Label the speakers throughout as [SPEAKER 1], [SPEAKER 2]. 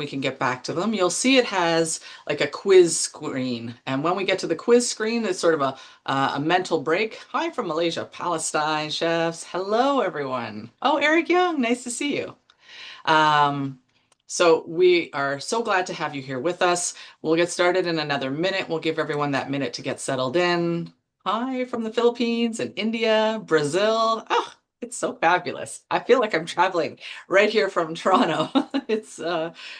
[SPEAKER 1] we can get back to them, you'll see it has like a quiz screen. And when we get to the quiz screen, it's sort of a mental break. Hi from Malaysia, Palestine chefs. Hello, everyone. Oh, Eric Young, nice to see you. Um, so we are so glad to have you here with us. We'll get started in another minute. We'll give everyone that minute to get settled in. Hi from the Philippines and India, Brazil. Oh, it's so fabulous. I feel like I'm traveling right here from Toronto. It's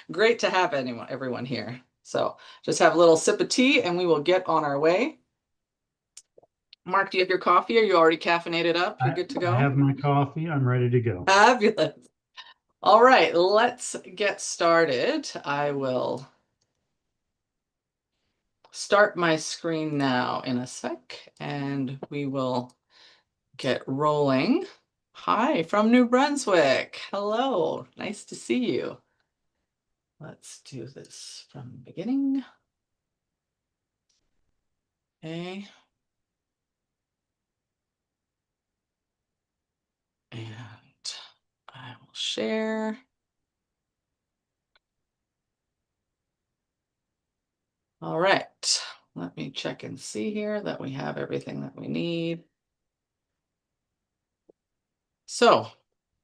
[SPEAKER 1] great to have everyone here. So just have a little sip of tea and we will get on our way. Mark, do you have your coffee? Are you already caffeinated up? You're
[SPEAKER 2] I,
[SPEAKER 1] good to
[SPEAKER 2] I
[SPEAKER 1] go?
[SPEAKER 2] have my coffee. I'm ready to go.
[SPEAKER 1] Fabulous. All right, let's get started. I will start my screen now in a sec, and we will get rolling. Hi from New Brunswick. Hello, nice to see you. Let's do this from the beginning. Okay, and I will share. All right, let me check and see here that we have everything that we need. So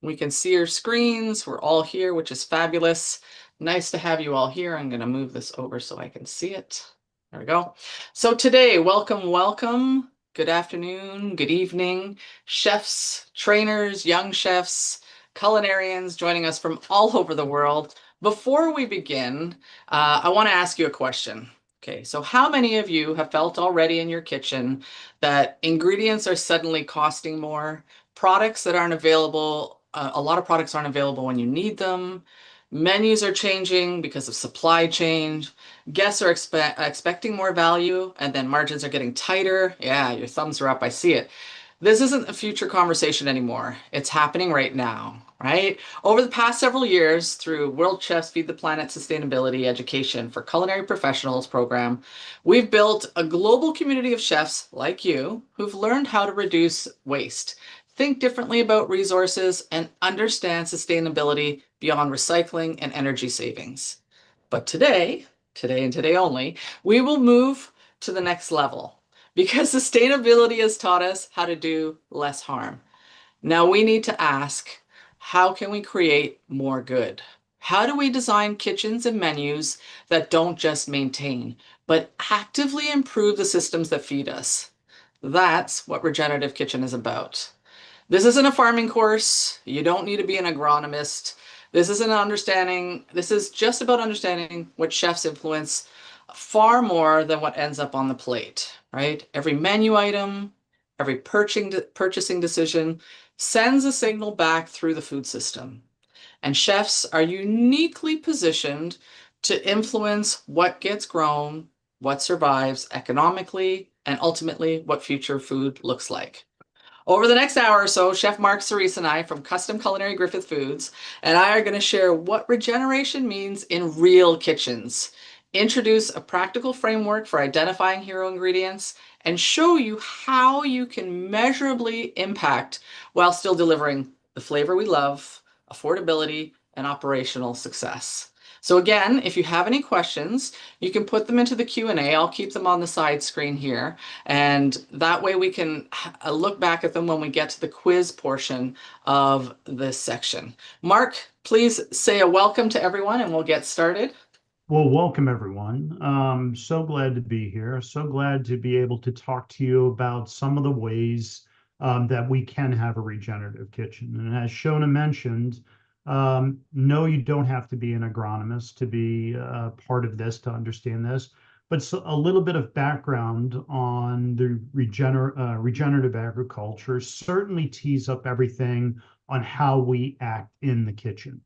[SPEAKER 1] we can see your screens. We're all here, which is fabulous. Nice to have you all here. I'm going to move this over so I can see it. There we go. So today, welcome, welcome. Good afternoon, good evening, chefs, trainers, young chefs, culinarians joining us from all over the world. Before we begin, I want to ask you a question. Okay, so how many of you have felt already in your kitchen that ingredients are suddenly costing more? Products that aren't available, a lot of products aren't available when you need them. Menus are changing because of supply chain. Guests are expecting more value, and then margins are getting tighter. Yeah, your thumbs are up. I see it. This isn't a future conversation anymore. It's happening right now, right? Over the past several years, through World Chefs Feed the Planet Sustainability Education for Culinary Professionals program, we've built a global community of chefs like you who've learned how to reduce waste, think differently about resources, and understand sustainability beyond recycling and energy savings. But today and today only, we will move to the next level because sustainability has taught us how to do less harm. Now we need to ask, how can we create more good? How do we design kitchens and menus that don't just maintain, but actively improve the systems that feed us? That's what Regenerative Kitchen is about. This isn't a farming course. You don't need to be an agronomist. This isn't understanding, this is just about understanding what chefs influence far more than what ends up on the plate, right? Every menu item, every purchasing decision sends a signal back through the food system. And chefs are uniquely positioned to influence what gets grown, what survives economically, and ultimately what future food looks like. Over the next hour or so, Chef Mark Cerise and I from Custom Culinary Griffith Foods and I are going to share what regeneration means in real kitchens, introduce a practical framework for identifying hero ingredients, and show you how you can measurably impact while still delivering the flavor we love, affordability, and operational success. So again, if you have any questions, you can put them into the Q&A. I'll keep them on the side screen here. And that way we can look back at them when we get to the quiz portion of this section. Mark, please say a welcome to everyone and we'll get started.
[SPEAKER 2] Well, welcome everyone. So glad to be here. So glad to be able to talk to you about some of the ways that we can have a regenerative kitchen. And as Shona mentioned, no, you don't have to be an agronomist to be part of this, to understand this. But so a little bit of background on the regenerative agriculture certainly tees up everything on how we act in the kitchen.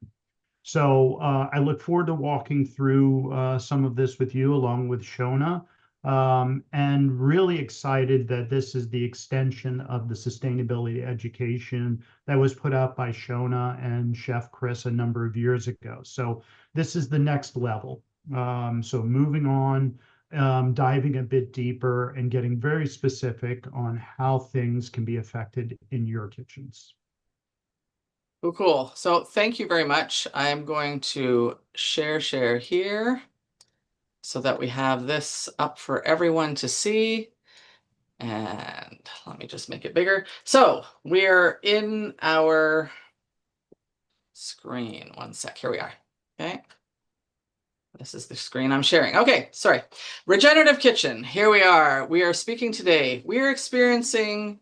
[SPEAKER 2] So I look forward to walking through some of this with you along with Shona, and really excited that this is the extension of the sustainability education that was put out by Shona and Chef Chris a number of years ago. So this is the next level. So moving on, diving a bit deeper and getting very specific on how things can be affected in your kitchens.
[SPEAKER 1] Cool, cool. So thank you very much. I'm going to share here so that we have this up for everyone to see. And let me just make it bigger. So we're in our screen. One sec. Here we are. Okay. This is the screen I'm sharing. Okay, sorry. Regenerative kitchen. Here we are. We are speaking today. We are experiencing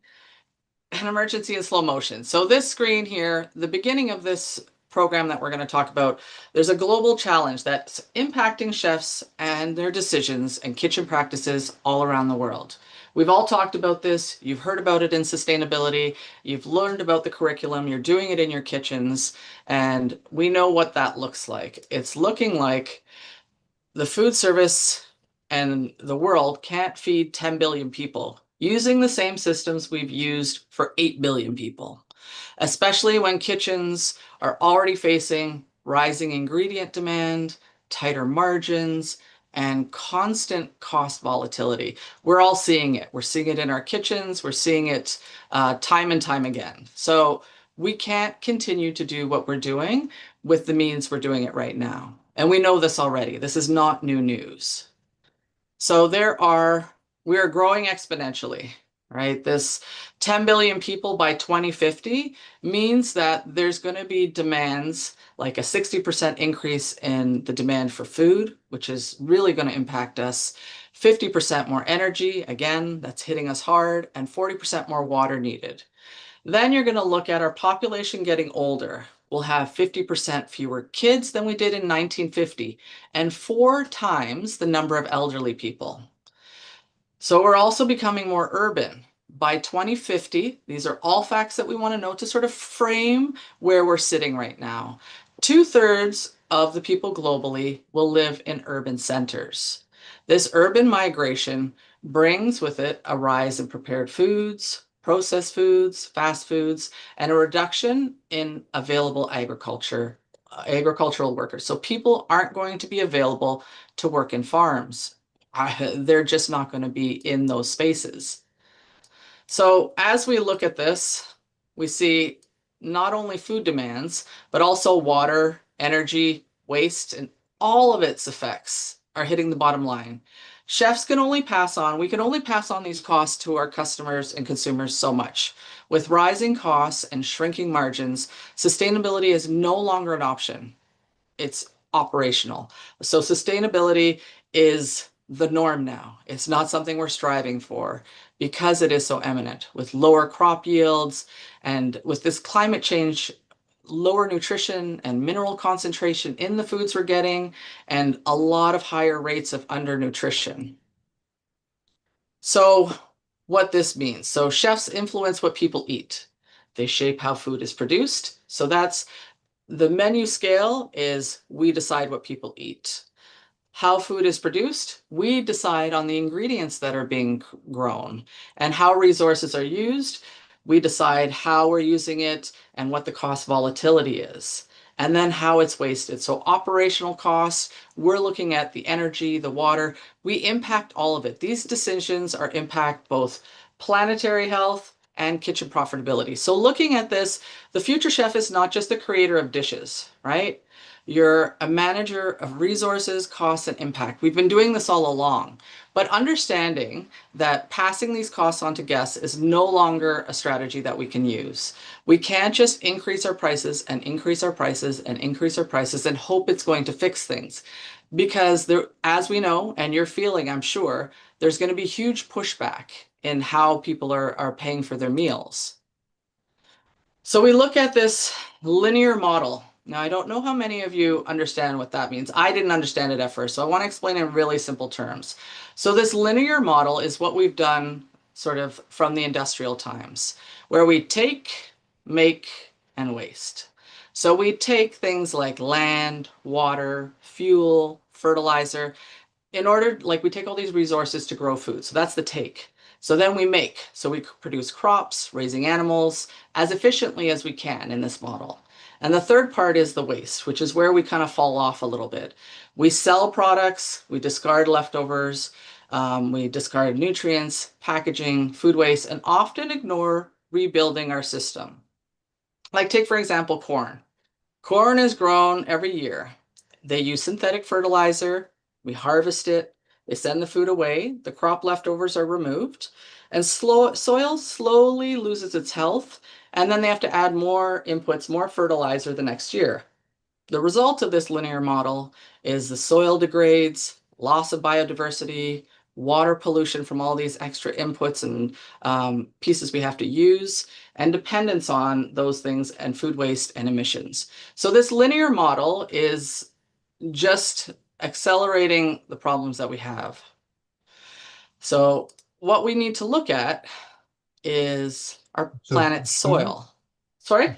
[SPEAKER 1] an emergency in slow motion. So this screen here, the beginning of this program that we're going to talk about, there's a global challenge that's impacting chefs and their decisions and kitchen practices all around the world. We've all talked about this. You've heard about it in sustainability. You've learned about the curriculum. You're doing it in your kitchens. And we know what that looks like. It's looking like the food service and the world can't feed 10 billion people using the same systems we've used for 8 billion people, especially when kitchens are already facing rising ingredient demand, tighter margins, and constant cost volatility. We're all seeing it. We're seeing it in our kitchens. We're seeing it time and time again. So we can't continue to do what we're doing with the means we're doing it right now. And we know this already. This is not new news. So we are growing exponentially, right? This 10 billion people by 2050 means that there's going to be demands like a 60% increase in the demand for food, which is really going to impact us. 50% more energy, again, that's hitting us hard, and 40% more water needed. Then you're going to look at our population getting older. We'll have 50% fewer kids than we did in 1950 and 4 times the number of elderly people. So we're also becoming more urban. By 2050, these are all facts that we want to know to sort of frame where we're sitting right now. 2/3 of the people globally will live in urban centers. This urban migration brings with it a rise in prepared foods, processed foods, fast foods, and a reduction in available agricultural workers. So people aren't going to be available to work in farms. They're just not going to be in those spaces. So as we look at this, we see not only food demands, but also water, energy, waste, and all of its effects are hitting the bottom line. We can only pass on these costs to our customers and consumers so much. With rising costs and shrinking margins, sustainability is no longer an option. It's operational. So sustainability is the norm now. It's not something we're striving for because it is so eminent with lower crop yields and with this climate change, lower nutrition and mineral concentration in the foods we're getting, and a lot of higher rates of undernutrition. So what this means. So chefs influence what people eat. They shape how food is produced. So that's the menu scale is we decide what people eat. How food is produced, we decide on the ingredients that are being grown. And how resources are used, we decide how we're using it and what the cost volatility is. And then how it's wasted. So operational costs, we're looking at the energy, the water. We impact all of it. These decisions are impact both planetary health and kitchen profitability. So looking at this, the future chef is not just the creator of dishes, right? You're a manager of resources, costs, and impact. We've been doing this all along, but understanding that passing these costs on to guests is no longer a strategy that we can use. We can't just increase our prices and increase our prices and increase our prices and hope it's going to fix things. Because there, as we know, and you're feeling, I'm sure, there's going to be huge pushback in how people are paying for their meals. So we look at this linear model. Now, I don't know how many of you understand what that means. I didn't understand it at first, so I want to explain in really simple terms. So this linear model is what we've done sort of from the industrial times, where we take, make, and waste. So we take things like land, water, fuel, fertilizer, in order, like we take all these resources to grow food. So that's the take. So then we make. So we produce crops, raising animals as efficiently as we can in this model. And the third part is the waste, which is where we kind of fall off a little bit. We sell products, we discard leftovers, we discard nutrients, packaging, food waste, and often ignore rebuilding our system. Like take for example corn. Corn is grown every year. They use synthetic fertilizer. We harvest it. They send the food away. The crop leftovers are removed. And soil slowly loses its health. And then they have to add more inputs, more fertilizer the next year. The result of this linear model is the soil degrades, loss of biodiversity, water pollution from all these extra inputs and pieces we have to use, and dependence on those things and food waste and emissions. So this linear model is just accelerating the problems that we have. So what we need to look at is our
[SPEAKER 2] So,
[SPEAKER 1] planet's
[SPEAKER 2] Shona,
[SPEAKER 1] soil. Sorry?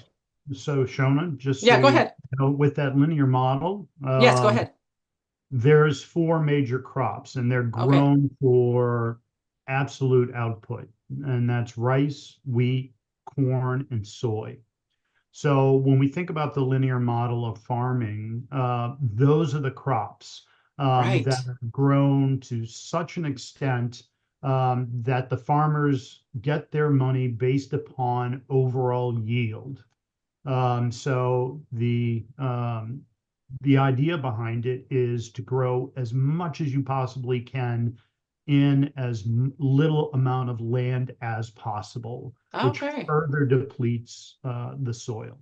[SPEAKER 2] Shona, just so
[SPEAKER 1] Yeah, go
[SPEAKER 2] you
[SPEAKER 1] ahead.
[SPEAKER 2] know, with that linear model,
[SPEAKER 1] Yes, go ahead.
[SPEAKER 2] there's four major crops, and they're
[SPEAKER 1] Okay.
[SPEAKER 2] grown for absolute output, and that's rice, wheat, corn, and soy. So when we think about the linear model of farming, those are the crops
[SPEAKER 1] Right.
[SPEAKER 2] that are grown to such an extent that the farmers get their money based upon overall yield. So the idea behind it is to grow as much as you possibly can in as little amount of land as possible, which
[SPEAKER 1] Okay.
[SPEAKER 2] further depletes the soil.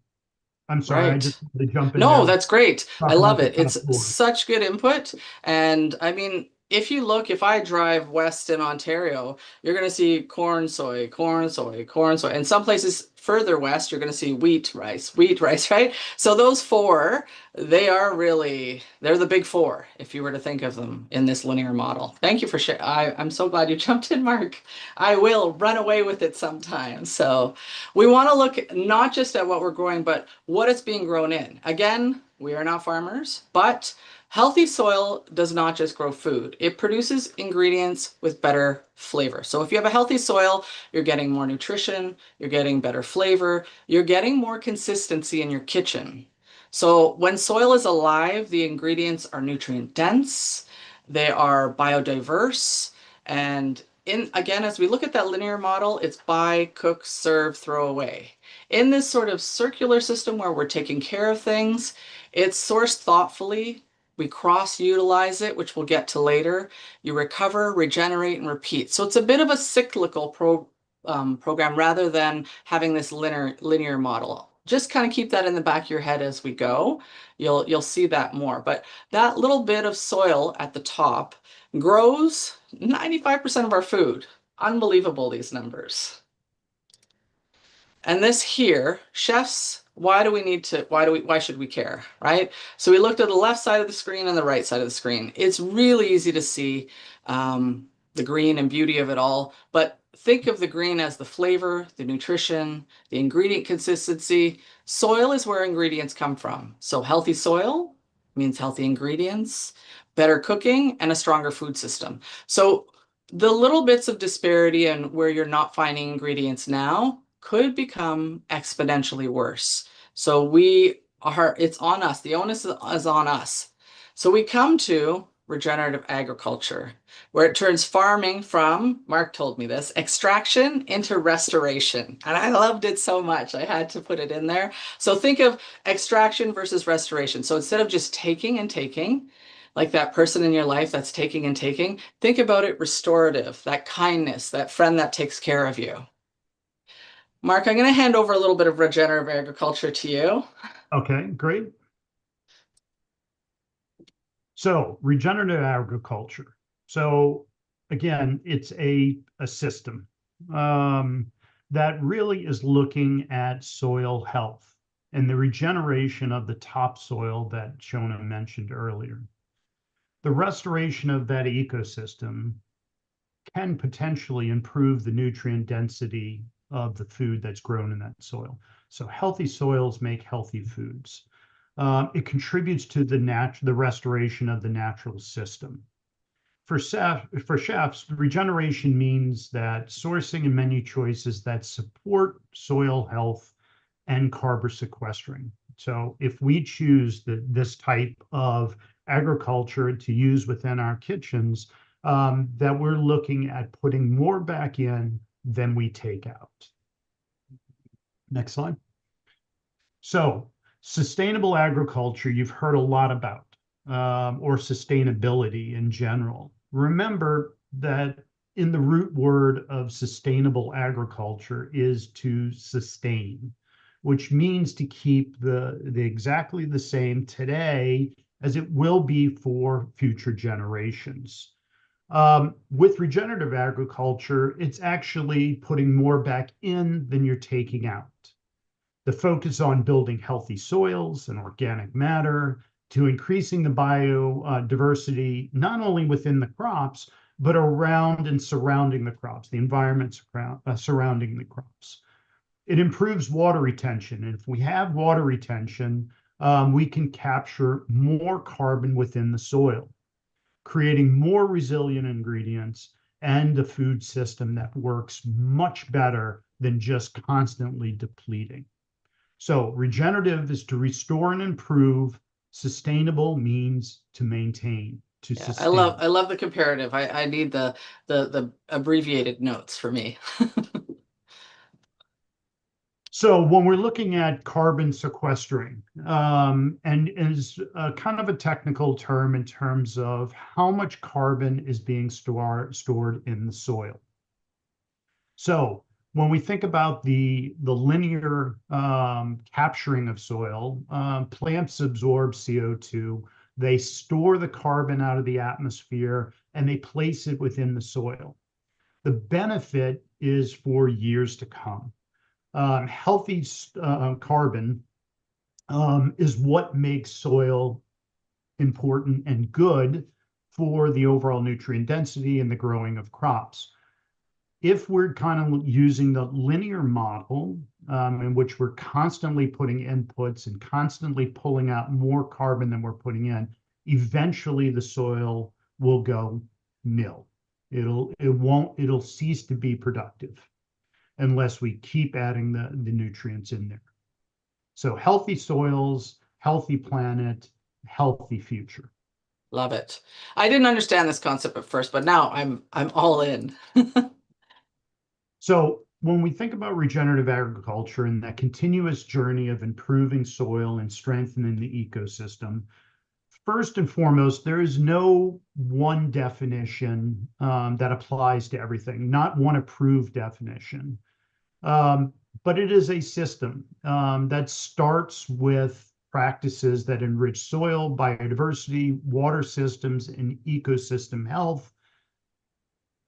[SPEAKER 2] I'm sorry, I just
[SPEAKER 1] Right.
[SPEAKER 2] had to jump in
[SPEAKER 1] No,
[SPEAKER 2] there,
[SPEAKER 1] that's great. I
[SPEAKER 2] talk
[SPEAKER 1] love
[SPEAKER 2] about the
[SPEAKER 1] it.
[SPEAKER 2] top
[SPEAKER 1] It's
[SPEAKER 2] four.
[SPEAKER 1] such good input. And I mean, if you look, if I drive west in Ontario, you're going to see corn, soy, corn, soy, corn, soy. And some places further west, you're going to see wheat, rice, right? So those four, they're the big four, if you were to think of them in this linear model. Thank you for sharing. I'm so glad you jumped in, Mark. I will run away with it sometime. So we want to look not just at what we're growing, but what it's being grown in. Again, we are not farmers, but healthy soil does not just grow food. It produces ingredients with better flavor. So if you have a healthy soil, you're getting more nutrition, you're getting better flavor, you're getting more consistency in your kitchen. So when soil is alive, the ingredients are nutrient dense, they are biodiverse, and in again, as we look at that linear model, it's buy, cook, serve, throw away. In this sort of circular system where we're taking care of things, it's sourced thoughtfully. We cross utilize it, which we'll get to later. You recover, regenerate, and repeat. So it's a bit of a cyclical program rather than having this linear model. Just kind of keep that in the back of your head as we go. You'll see that more. But that little bit of soil at the top grows 95% of our food. Unbelievable, these numbers. And this here, chefs, why should we care, right? So we looked at the left side of the screen and the right side of the screen. It's really easy to see the green and beauty of it all, but think of the green as the flavor, the nutrition, the ingredient consistency. Soil is where ingredients come from. So healthy soil means healthy ingredients, better cooking, and a stronger food system. So the little bits of disparity and where you're not finding ingredients now could become exponentially worse. So it's on us. The onus is on us. So we come to regenerative agriculture, where it turns farming from, Mark told me this, extraction into restoration. And I loved it so much. I had to put it in there. So think of extraction versus restoration. So instead of just taking and taking, like that person in your life that's taking and taking, think about it restorative, that kindness, that friend that takes care of you. Mark, I'm going to hand over a little bit of regenerative agriculture to you.
[SPEAKER 2] Okay, great. So regenerative agriculture. So again, it's a system that really is looking at soil health and the regeneration of the topsoil that Shona mentioned earlier. The restoration of that ecosystem can potentially improve the nutrient density of the food that's grown in that soil. So healthy soils make healthy foods. It contributes to the restoration of the natural system. For chefs, regeneration means that sourcing and menu choices that support soil health and carbon sequestering. So if we choose this type of agriculture to use within our kitchens, that we're looking at putting more back in than we take out. Next slide. So, sustainable agriculture, you've heard a lot about, or sustainability in general. Remember that in the root word of sustainable agriculture is to sustain, which means to keep the exactly the same today as it will be for future generations. With regenerative agriculture, it's actually putting more back in than you're taking out. The focus on building healthy soils and organic matter to increasing the biodiversity, not only within the crops, but around and surrounding the crops, the environment surrounding the crops. It improves water retention. And if we have water retention, we can capture more carbon within the soil, creating more resilient ingredients and a food system that works much better than just constantly depleting. So regenerative is to restore and improve. Sustainable means to maintain, to
[SPEAKER 1] Yeah,
[SPEAKER 2] sustain.
[SPEAKER 1] I love the comparative. I need the abbreviated notes for me.
[SPEAKER 2] So when we're looking at carbon sequestering, and is kind of a technical term in terms of how much carbon is being stored in the soil. So when we think about the linear capturing of soil, plants absorb CO2. They store the carbon out of the atmosphere and they place it within the soil. The benefit is for years to come. Healthy carbon is what makes soil important and good for the overall nutrient density and the growing of crops. If we're kind of using the linear model, in which we're constantly putting inputs and constantly pulling out more carbon than we're putting in, eventually the soil will go nil. It'll cease to be productive unless we keep adding the nutrients in there. So healthy soils, healthy planet, healthy future.
[SPEAKER 1] Love it. I didn't understand this concept at first, but now I'm all in.
[SPEAKER 2] So when we think about regenerative agriculture and that continuous journey of improving soil and strengthening the ecosystem, first and foremost, there is no one definition that applies to everything, not one approved definition. Um, but it is a system that starts with practices that enrich soil, biodiversity, water systems, and ecosystem health.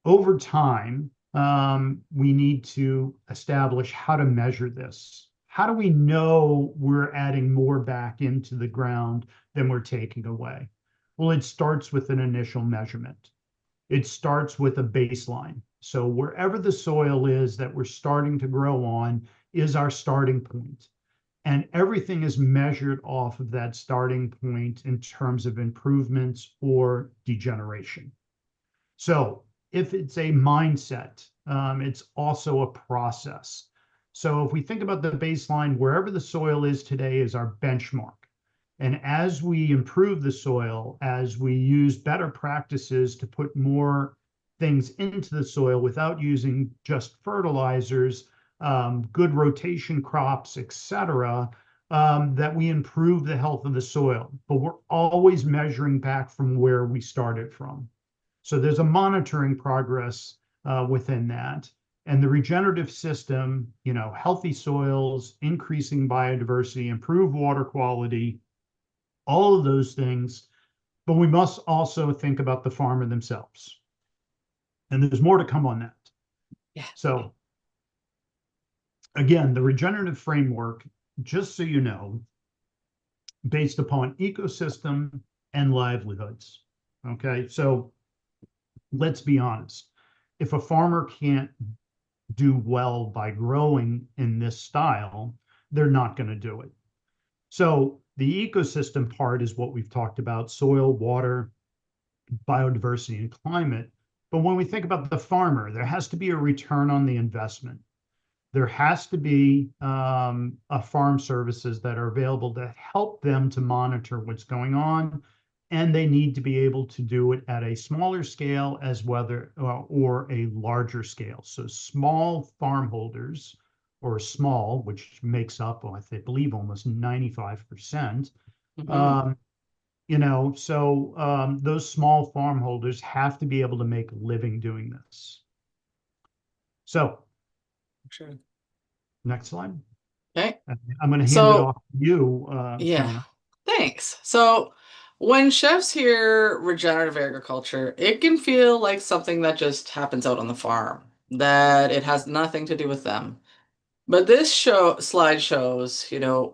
[SPEAKER 2] Over time, we need to establish how to measure this. How do we know we're adding more back into the ground than we're taking away? Well, it starts with an initial measurement. It starts with a baseline. So wherever the soil is that we're starting to grow on is our starting point. And everything is measured off of that starting point in terms of improvements or degeneration. So if it's a mindset, it's also a process. So if we think about the baseline, wherever the soil is today is our benchmark. And as we improve the soil, as we use better practices to put more things into the soil without using just fertilizers, good rotation crops, etc., that we improve the health of the soil. But we're always measuring back from where we started from. So there's a monitoring progress within that. And the regenerative system, healthy soils, increasing biodiversity, improved water quality, all of those things. But we must also think about the farmer themselves. And there's more to come on that.
[SPEAKER 1] Yeah.
[SPEAKER 2] So again, the regenerative framework, just so you know, based upon ecosystem and livelihoods. Okay, so let's be honest. If a farmer can't do well by growing in this style, they're not going to do it. So the ecosystem part is what we've talked about: soil, water, biodiversity, and climate. But when we think about the farmer, there has to be a return on the investment. There has to be a farm services that are available to help them to monitor what's going on, and they need to be able to do it at a smaller scale as whether or a larger scale. So small farm holders or small, which makes up, well, I believe, almost 95%.
[SPEAKER 1] Hmm.
[SPEAKER 2] Um, those small farm holders have to be able to make a living doing this. So,
[SPEAKER 1] Sure.
[SPEAKER 2] next slide.
[SPEAKER 1] Okay.
[SPEAKER 2] I'm going to hand it
[SPEAKER 1] So
[SPEAKER 2] off to you,
[SPEAKER 1] yeah,
[SPEAKER 2] Shona.
[SPEAKER 1] thanks. So when chefs hear regenerative agriculture, it can feel like something that just happens out on the farm, that it has nothing to do with them. But this slide shows,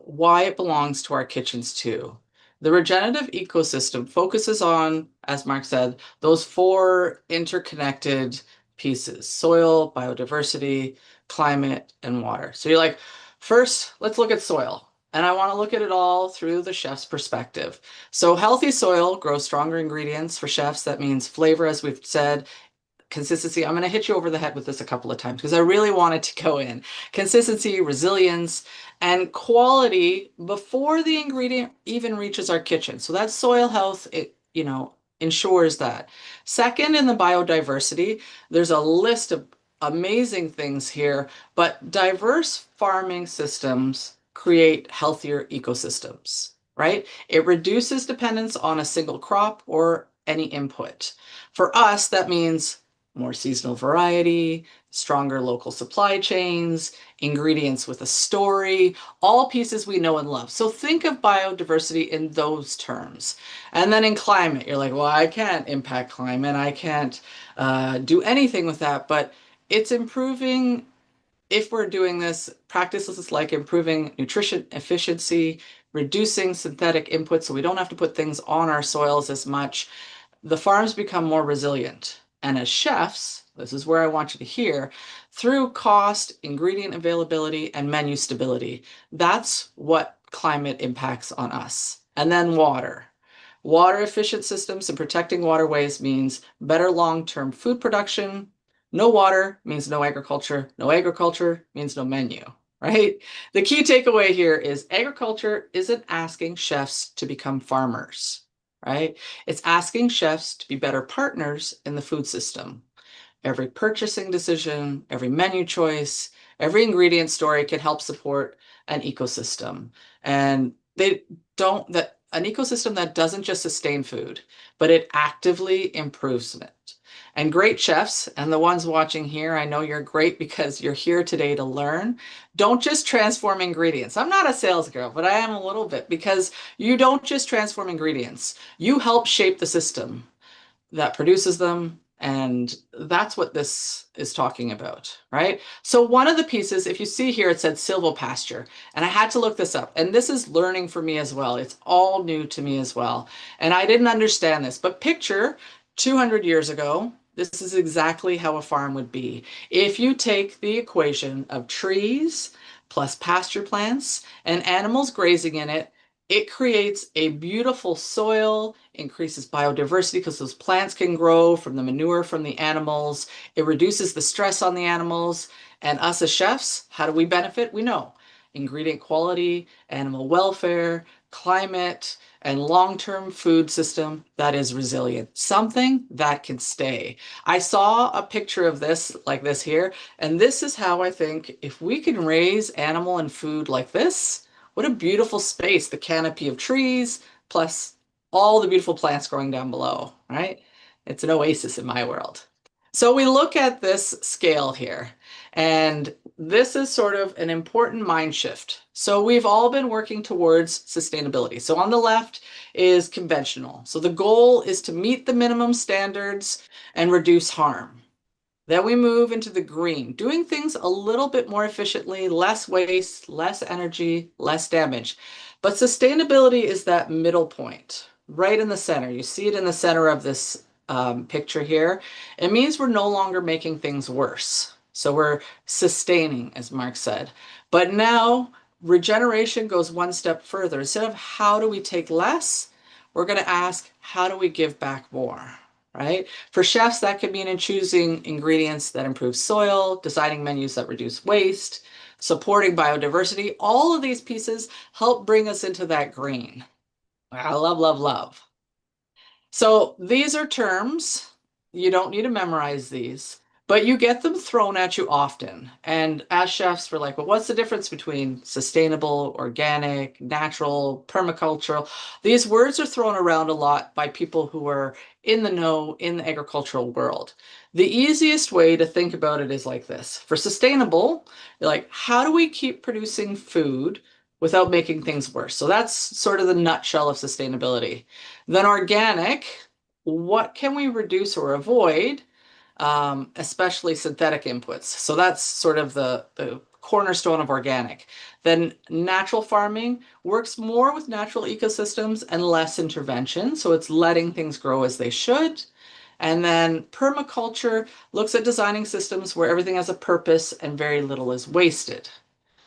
[SPEAKER 1] why it belongs to our kitchens too. The regenerative ecosystem focuses on, as Mark said, those four interconnected pieces: soil, biodiversity, climate, and water. So you're like, first, let's look at soil. And I want to look at it all through the chef's perspective. So healthy soil grows stronger ingredients for chefs. That means flavor, as we've said, consistency. I'm going to hit you over the head with this a couple of times because I really wanted to go in. Consistency, resilience, and quality before the ingredient even reaches our kitchen. So that soil health, it, ensures that. Second, in the biodiversity, there's a list of amazing things here, but diverse farming systems create healthier ecosystems, right? It reduces dependence on a single crop or any input. For us, that means more seasonal variety, stronger local supply chains, ingredients with a story, all pieces we know and love. So think of biodiversity in those terms. And then in climate, you're like, well, I can't impact climate. I can't do anything with that. But it's improving if we're doing this, practices like improving nutrition efficiency, reducing synthetic inputs so we don't have to put things on our soils as much, the farms become more resilient. And as chefs, this is where I want you to hear, through cost, ingredient availability, and menu stability. That's what climate impacts on us. And then water. Water efficient systems and protecting waterways means better long-term food production. No water means no agriculture. No agriculture means no menu, right? The key takeaway here is agriculture isn't asking chefs to become farmers, right? It's asking chefs to be better partners in the food system. Every purchasing decision, every menu choice, every ingredient story can help support an ecosystem. And they don't that an ecosystem that doesn't just sustain food, but it actively improves it. And great chefs, and the ones watching here, I know you're great because you're here today to learn. Don't just transform ingredients. I'm not a sales girl, but I am a little bit because you don't just transform ingredients. You help shape the system that produces them. And that's what this is talking about, right? So one of the pieces, if you see here, it said silvopasture, and I had to look this up. And this is learning for me as well. It's all new to me as well. And I didn't understand this, but picture 200 years ago, this is exactly how a farm would be. If you take the equation of trees plus pasture plants and animals grazing in it, it creates a beautiful soil, increases biodiversity because those plants can grow from the manure from the animals. It reduces the stress on the animals. And us as chefs, how do we benefit? We know ingredient quality, animal welfare, climate, and long-term food system that is resilient, something that can stay. I saw a picture of this like this here, and this is how I think if we can raise animal and food like this, what a beautiful space, the canopy of trees, plus all the beautiful plants growing down below, right? It's an oasis in my world. So we look at this scale here, and this is sort of an important mind shift. So we've all been working towards sustainability. So on the left is conventional. So the goal is to meet the minimum standards and reduce harm. Then we move into the green, doing things a little bit more efficiently, less waste, less energy, less damage. But sustainability is that middle point, right in the center. You see it in the center of this picture here. It means we're no longer making things worse. So we're sustaining, as Mark said. But now regeneration goes one step further. Instead of how do we take less, we're going to ask, how do we give back more? Right? For chefs, that could mean in choosing ingredients that improve soil, designing menus that reduce waste, supporting biodiversity. All of these pieces help bring us into that green. I love, love, love. So these are terms. You don't need to memorize these, but you get them thrown at you often. And as chefs, we're like, well, what's the difference between sustainable, organic, natural, permacultural? These words are thrown around a lot by people who are in the know in the agricultural world. The easiest way to think about it is like this. For sustainable, you're like, how do we keep producing food without making things worse? So that's sort of the nutshell of sustainability. Then organic, what can we reduce or avoid? Especially synthetic inputs. So that's sort of the cornerstone of organic. Then natural farming works more with natural ecosystems and less intervention. So it's letting things grow as they should. And then permaculture looks at designing systems where everything has a purpose and very little is wasted.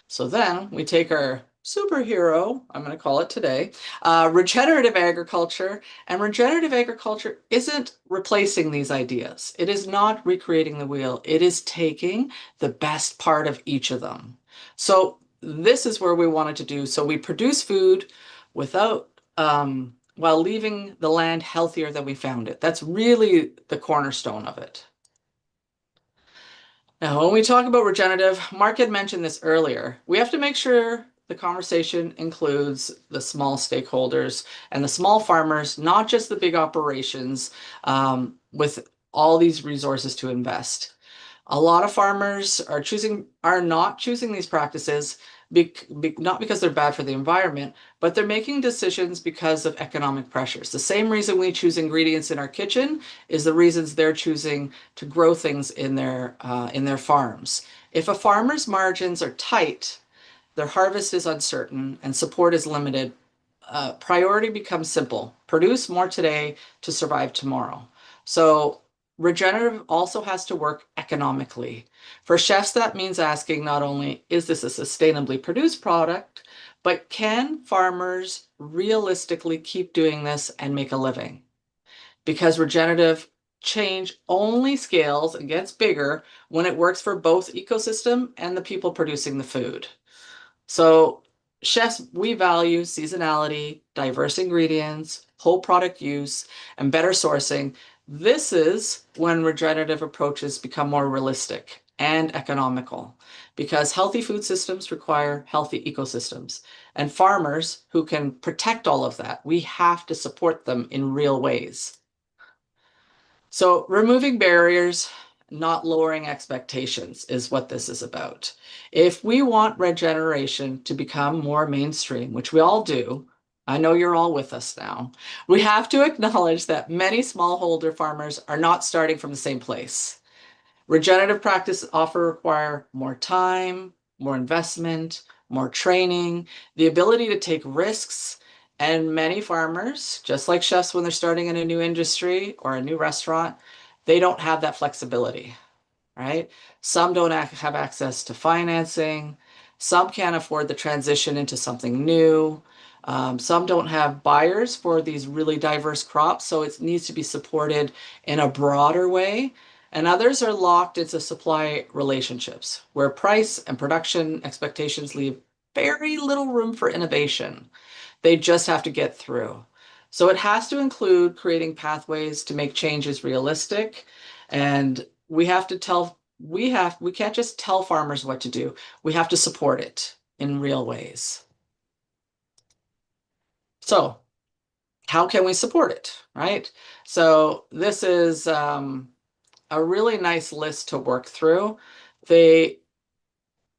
[SPEAKER 1] So then we take our superhero, I'm going to call it today, regenerative agriculture. And regenerative agriculture isn't replacing these ideas. It is not recreating the wheel. It is taking the best part of each of them. So this is where we wanted to do. So we produce food without, while leaving the land healthier than we found it. That's really the cornerstone of it. Now, when we talk about regenerative, Mark had mentioned this earlier. We have to make sure the conversation includes the small stakeholders and the small farmers, not just the big operations with all these resources to invest. A lot of farmers are not choosing these practices not because they're bad for the environment, but they're making decisions because of economic pressures. The same reason we choose ingredients in our kitchen is the reasons they're choosing to grow things in their farms. If a farmer's margins are tight, their harvest is uncertain, and support is limited, priority becomes simple: produce more today to survive tomorrow. So regenerative also has to work economically. For chefs, that means asking not only, is this a sustainably produced product, but can farmers realistically keep doing this and make a living? Because regenerative change only scales and gets bigger when it works for both ecosystem and the people producing the food. So chefs, we value seasonality, diverse ingredients, whole product use, and better sourcing. This is when regenerative approaches become more realistic and economical because healthy food systems require healthy ecosystems. And farmers who can protect all of that, we have to support them in real ways. So removing barriers, not lowering expectations is what this is about. If we want regeneration to become more mainstream, which we all do, I know you're all with us now, we have to acknowledge that many smallholder farmers are not starting from the same place. Regenerative practices often require more time, more investment, more training, the ability to take risks. And many farmers, just like chefs when they're starting in a new industry or a new restaurant, they don't have that flexibility, right? Some don't have access to financing. Some can't afford the transition into something new. Some don't have buyers for these really diverse crops, so it needs to be supported in a broader way. And others are locked into supply relationships where price and production expectations leave very little room for innovation. They just have to get through. So it has to include creating pathways to make changes realistic. And we can't just tell farmers what to do. We have to support it in real ways. So how can we support it, right? So this is a really nice list to work through. They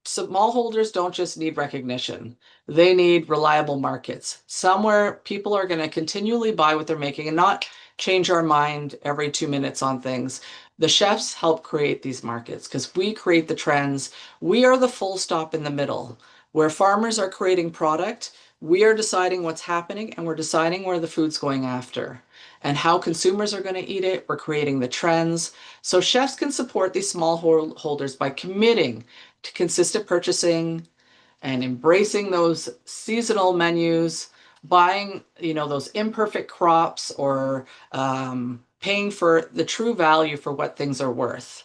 [SPEAKER 1] Smallholders don't just need recognition. They need reliable markets, somewhere people are going to continually buy what they're making and not change our mind every 2 minutes on things. The chefs help create these markets because we create the trends. We are the full stop in the middle. Where farmers are creating product, we are deciding what's happening and we're deciding where the food's going after and how consumers are going to eat it. We're creating the trends. So chefs can support these small holders by committing to consistent purchasing and embracing those seasonal menus, buying, those imperfect crops or paying for the true value for what things are worth.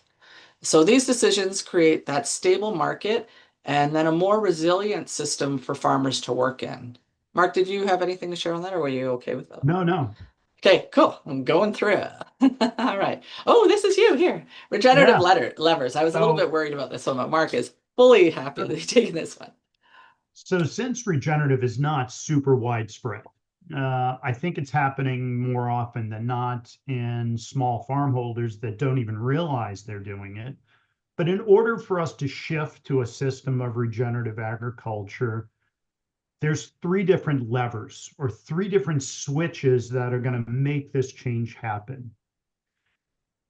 [SPEAKER 1] So these decisions create that stable market and then a more resilient system for farmers to work in. Mark, did you have anything to share on that or were you okay with that?
[SPEAKER 2] No, no.
[SPEAKER 1] Okay, cool. I'm going through it. All right. Oh, this is you here. Regenerative
[SPEAKER 2] Yeah.
[SPEAKER 1] levers. I was a little
[SPEAKER 2] So,
[SPEAKER 1] bit worried about this one, but Mark is fully happy that he's taking this one.
[SPEAKER 2] so since regenerative is not super widespread, I think it's happening more often than not in small farm holders that don't even realize they're doing it. But in order for us to shift to a system of regenerative agriculture, there's three different levers or three different switches that are going to make this change happen.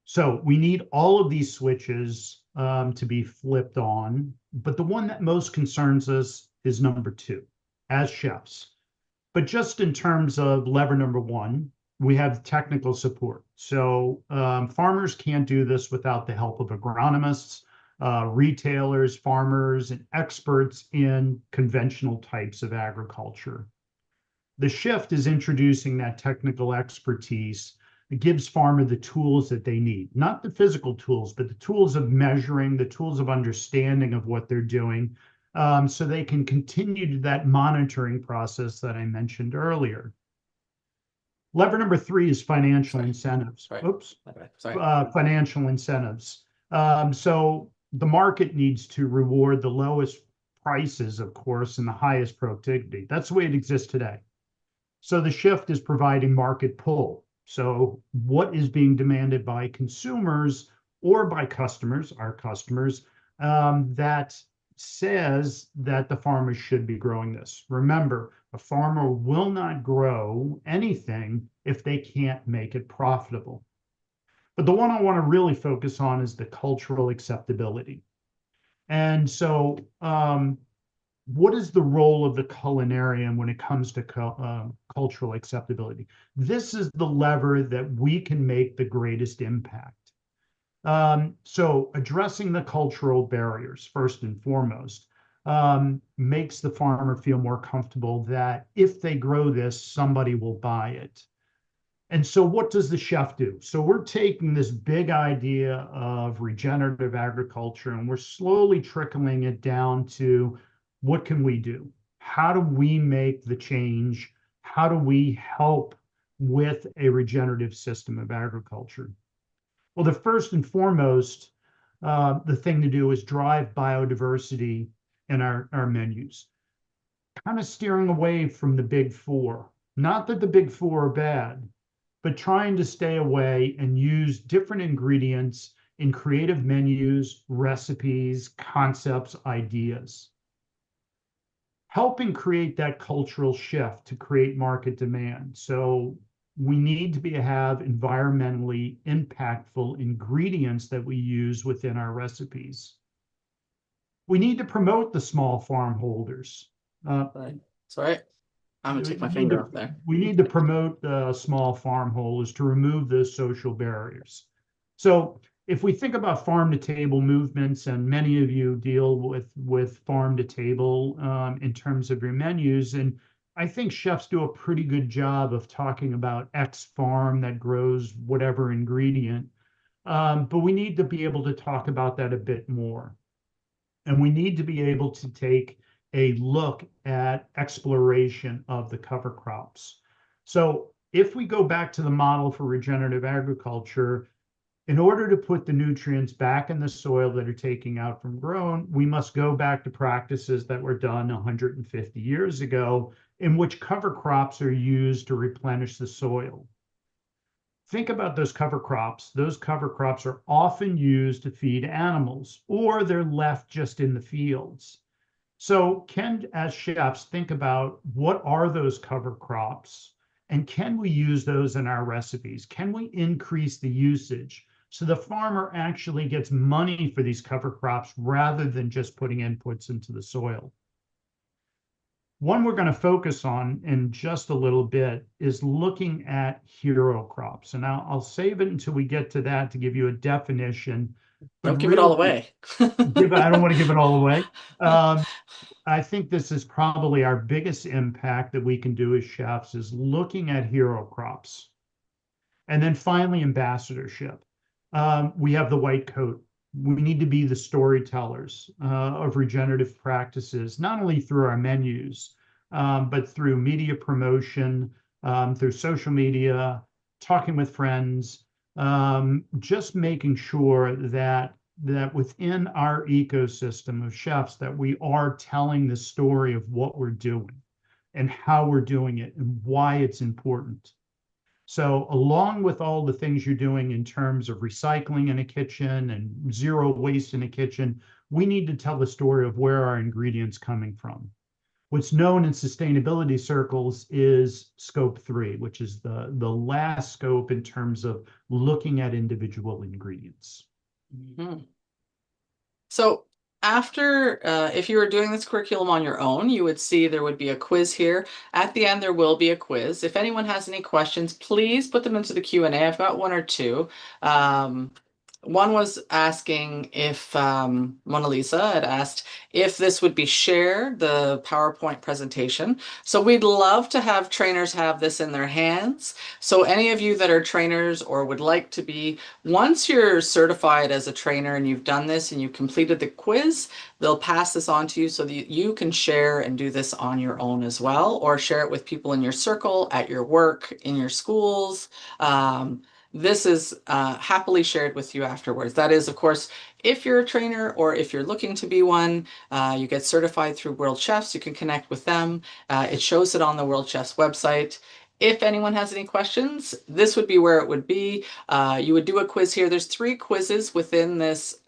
[SPEAKER 2] So we need all of these switches to be flipped on, but the one that most concerns us is number two, as chefs. But just in terms of lever number one, we have technical support. So farmers can't do this without the help of agronomists, retailers, farmers, and experts in conventional types of agriculture. The shift is introducing that technical expertise. It gives farmer the tools that they need, not the physical tools, but the tools of measuring, the tools of understanding of what they're doing, so they can continue that monitoring process that I mentioned earlier. Lever number three is financial
[SPEAKER 1] Sorry.
[SPEAKER 2] incentives.
[SPEAKER 1] Sorry.
[SPEAKER 2] Oops,
[SPEAKER 1] Sorry.
[SPEAKER 2] financial incentives. So the market needs to reward the lowest prices, of course, and the highest productivity. That's the way it exists today. So the shift is providing market pull. So what is being demanded by consumers or by customers, our customers, that says that the farmers should be growing this. Remember, a farmer will not grow anything if they can't make it profitable. But the one I want to really focus on is the cultural acceptability. And so what is the role of the culinarian when it comes to cultural acceptability? This is the lever that we can make the greatest impact. So addressing the cultural barriers first and foremost makes the farmer feel more comfortable that if they grow this, somebody will buy it. And so what does the chef do? So we're taking this big idea of regenerative agriculture and we're slowly trickling it down to what can we do? How do we make the change? How do we help with a regenerative system of agriculture? Well, the first and foremost, the thing to do is drive biodiversity in our menus, kind of steering away from the big four. Not that the big four are bad, but trying to stay away and use different ingredients in creative menus, recipes, concepts, ideas. Helping create that cultural shift to create market demand. So we need to have environmentally impactful ingredients that we use within our recipes. We need to promote the small farm holders.
[SPEAKER 1] Sorry. Sorry. I'm gonna
[SPEAKER 2] we
[SPEAKER 1] take my
[SPEAKER 2] need
[SPEAKER 1] finger
[SPEAKER 2] to
[SPEAKER 1] off there.
[SPEAKER 2] we need to promote small farm holders to remove those social barriers. So if we think about farm to table movements, and many of you deal with farm to table in terms of your menus, and I think chefs do a pretty good job of talking about X farm that grows whatever ingredient, but we need to be able to talk about that a bit more. And we need to be able to take a look at exploration of the cover crops. So if we go back to the model for regenerative agriculture, in order to put the nutrients back in the soil that are taking out from grown, we must go back to practices that were done 150 years ago, in which cover crops are used to replenish the soil. Think about those cover crops. Those cover crops are often used to feed animals, or they're left just in the fields. So can, as chefs, think about what are those cover crops, and can we use those in our recipes? Can we increase the usage so the farmer actually gets money for these cover crops rather than just putting inputs into the soil? One we're going to focus on in just a little bit is looking at hero crops. And I'll save it until we get to that to give you a definition. But
[SPEAKER 1] Don't give it all
[SPEAKER 2] really,
[SPEAKER 1] away.
[SPEAKER 2] I don't want to give it all away. I think this is probably our biggest impact that we can do as chefs is looking at hero crops. And then finally, ambassadorship. We have the white coat. We need to be the storytellers of regenerative practices, not only through our menus, but through media promotion, through social media, talking with friends, just making sure that within our ecosystem of chefs that we are telling the story of what we're doing and how we're doing it and why it's important. So along with all the things you're doing in terms of recycling in a kitchen and zero waste in a kitchen, we need to tell the story of where our ingredients coming from. What's known in sustainability circles is scope 3, which is the last scope in terms of looking at individual ingredients.
[SPEAKER 1] Mhm. So after, if you were doing this curriculum on your own, you would see there would be a quiz here. At the end, there will be a quiz. If anyone has any questions, please put them into the Q&A. I've got one or two. Um, One was asking if, Mona Lisa had asked if this would be shared, the PowerPoint presentation. So we'd love to have trainers have this in their hands. So any of you that are trainers or would like to be, once you're certified as a trainer and you've done this and you completed the quiz, they'll pass this on to you so that you can share and do this on your own as well, or share it with people in your circle, at your work, in your schools. This is happily shared with you afterwards. That is, of course, if you're a trainer or if you're looking to be one, you get certified through World Chefs, you can connect with them. It shows it on the World Chefs website. If anyone has any questions, this would be where it would be. You would do a quiz here. There's 3 quizzes within this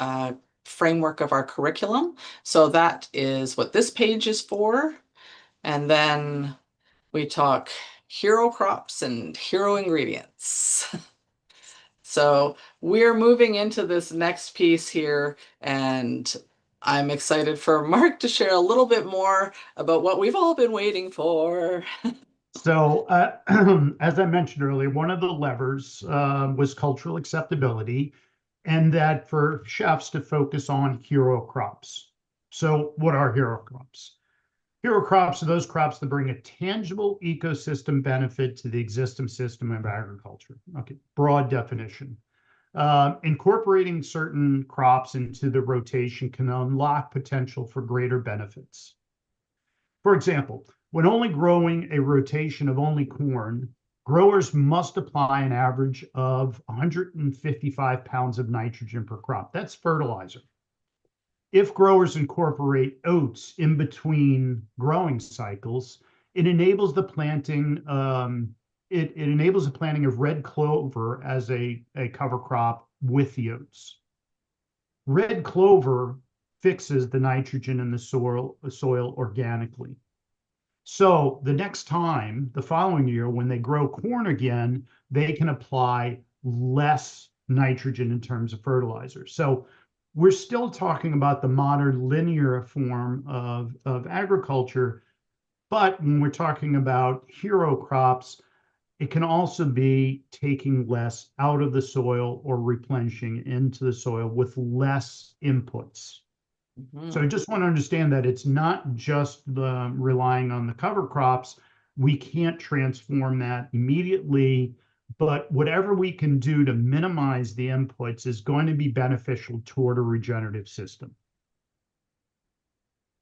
[SPEAKER 1] framework of our curriculum. So that is what this page is for. And then we talk hero crops and hero ingredients. So we're moving into this next piece here, and I'm excited for Mark to share a little bit more about what we've all been waiting for.
[SPEAKER 2] So, as I mentioned earlier, one of the levers was cultural acceptability, and that for chefs to focus on hero crops. So, what are hero crops? Hero crops are those crops that bring a tangible ecosystem benefit to the existing system of agriculture. Okay, broad definition. Incorporating certain crops into the rotation can unlock potential for greater benefits. For example, when only growing a rotation of only corn, growers must apply an average of 155 pounds of nitrogen per crop. That's fertilizer. If growers incorporate oats in between growing cycles, it enables the planting. It enables the planting of red clover as a cover crop with the oats. Red clover fixes the nitrogen in the soil organically. So the next time, the following year, when they grow corn again, they can apply less nitrogen in terms of fertilizer. So we're still talking about the modern linear form of agriculture, but when we're talking about hero crops, it can also be taking less out of the soil or replenishing into the soil with less inputs. So I
[SPEAKER 1] Mhm.
[SPEAKER 2] just want to understand that it's not just the relying on the cover crops. We can't transform that immediately, but whatever we can do to minimize the inputs is going to be beneficial toward a regenerative system.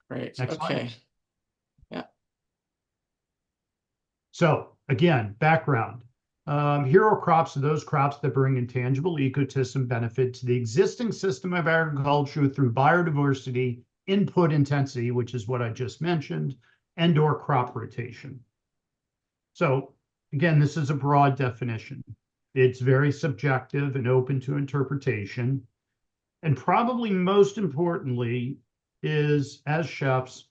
[SPEAKER 1] Great.
[SPEAKER 2] Next slide.
[SPEAKER 1] Okay. Yeah.
[SPEAKER 2] So again, background. Hero crops are those crops that bring intangible ecosystem benefit to the existing system of agriculture through biodiversity, input intensity, which is what I just mentioned, and or crop rotation. So again, this is a broad definition. It's very subjective and open to interpretation. And probably most importantly is as chefs,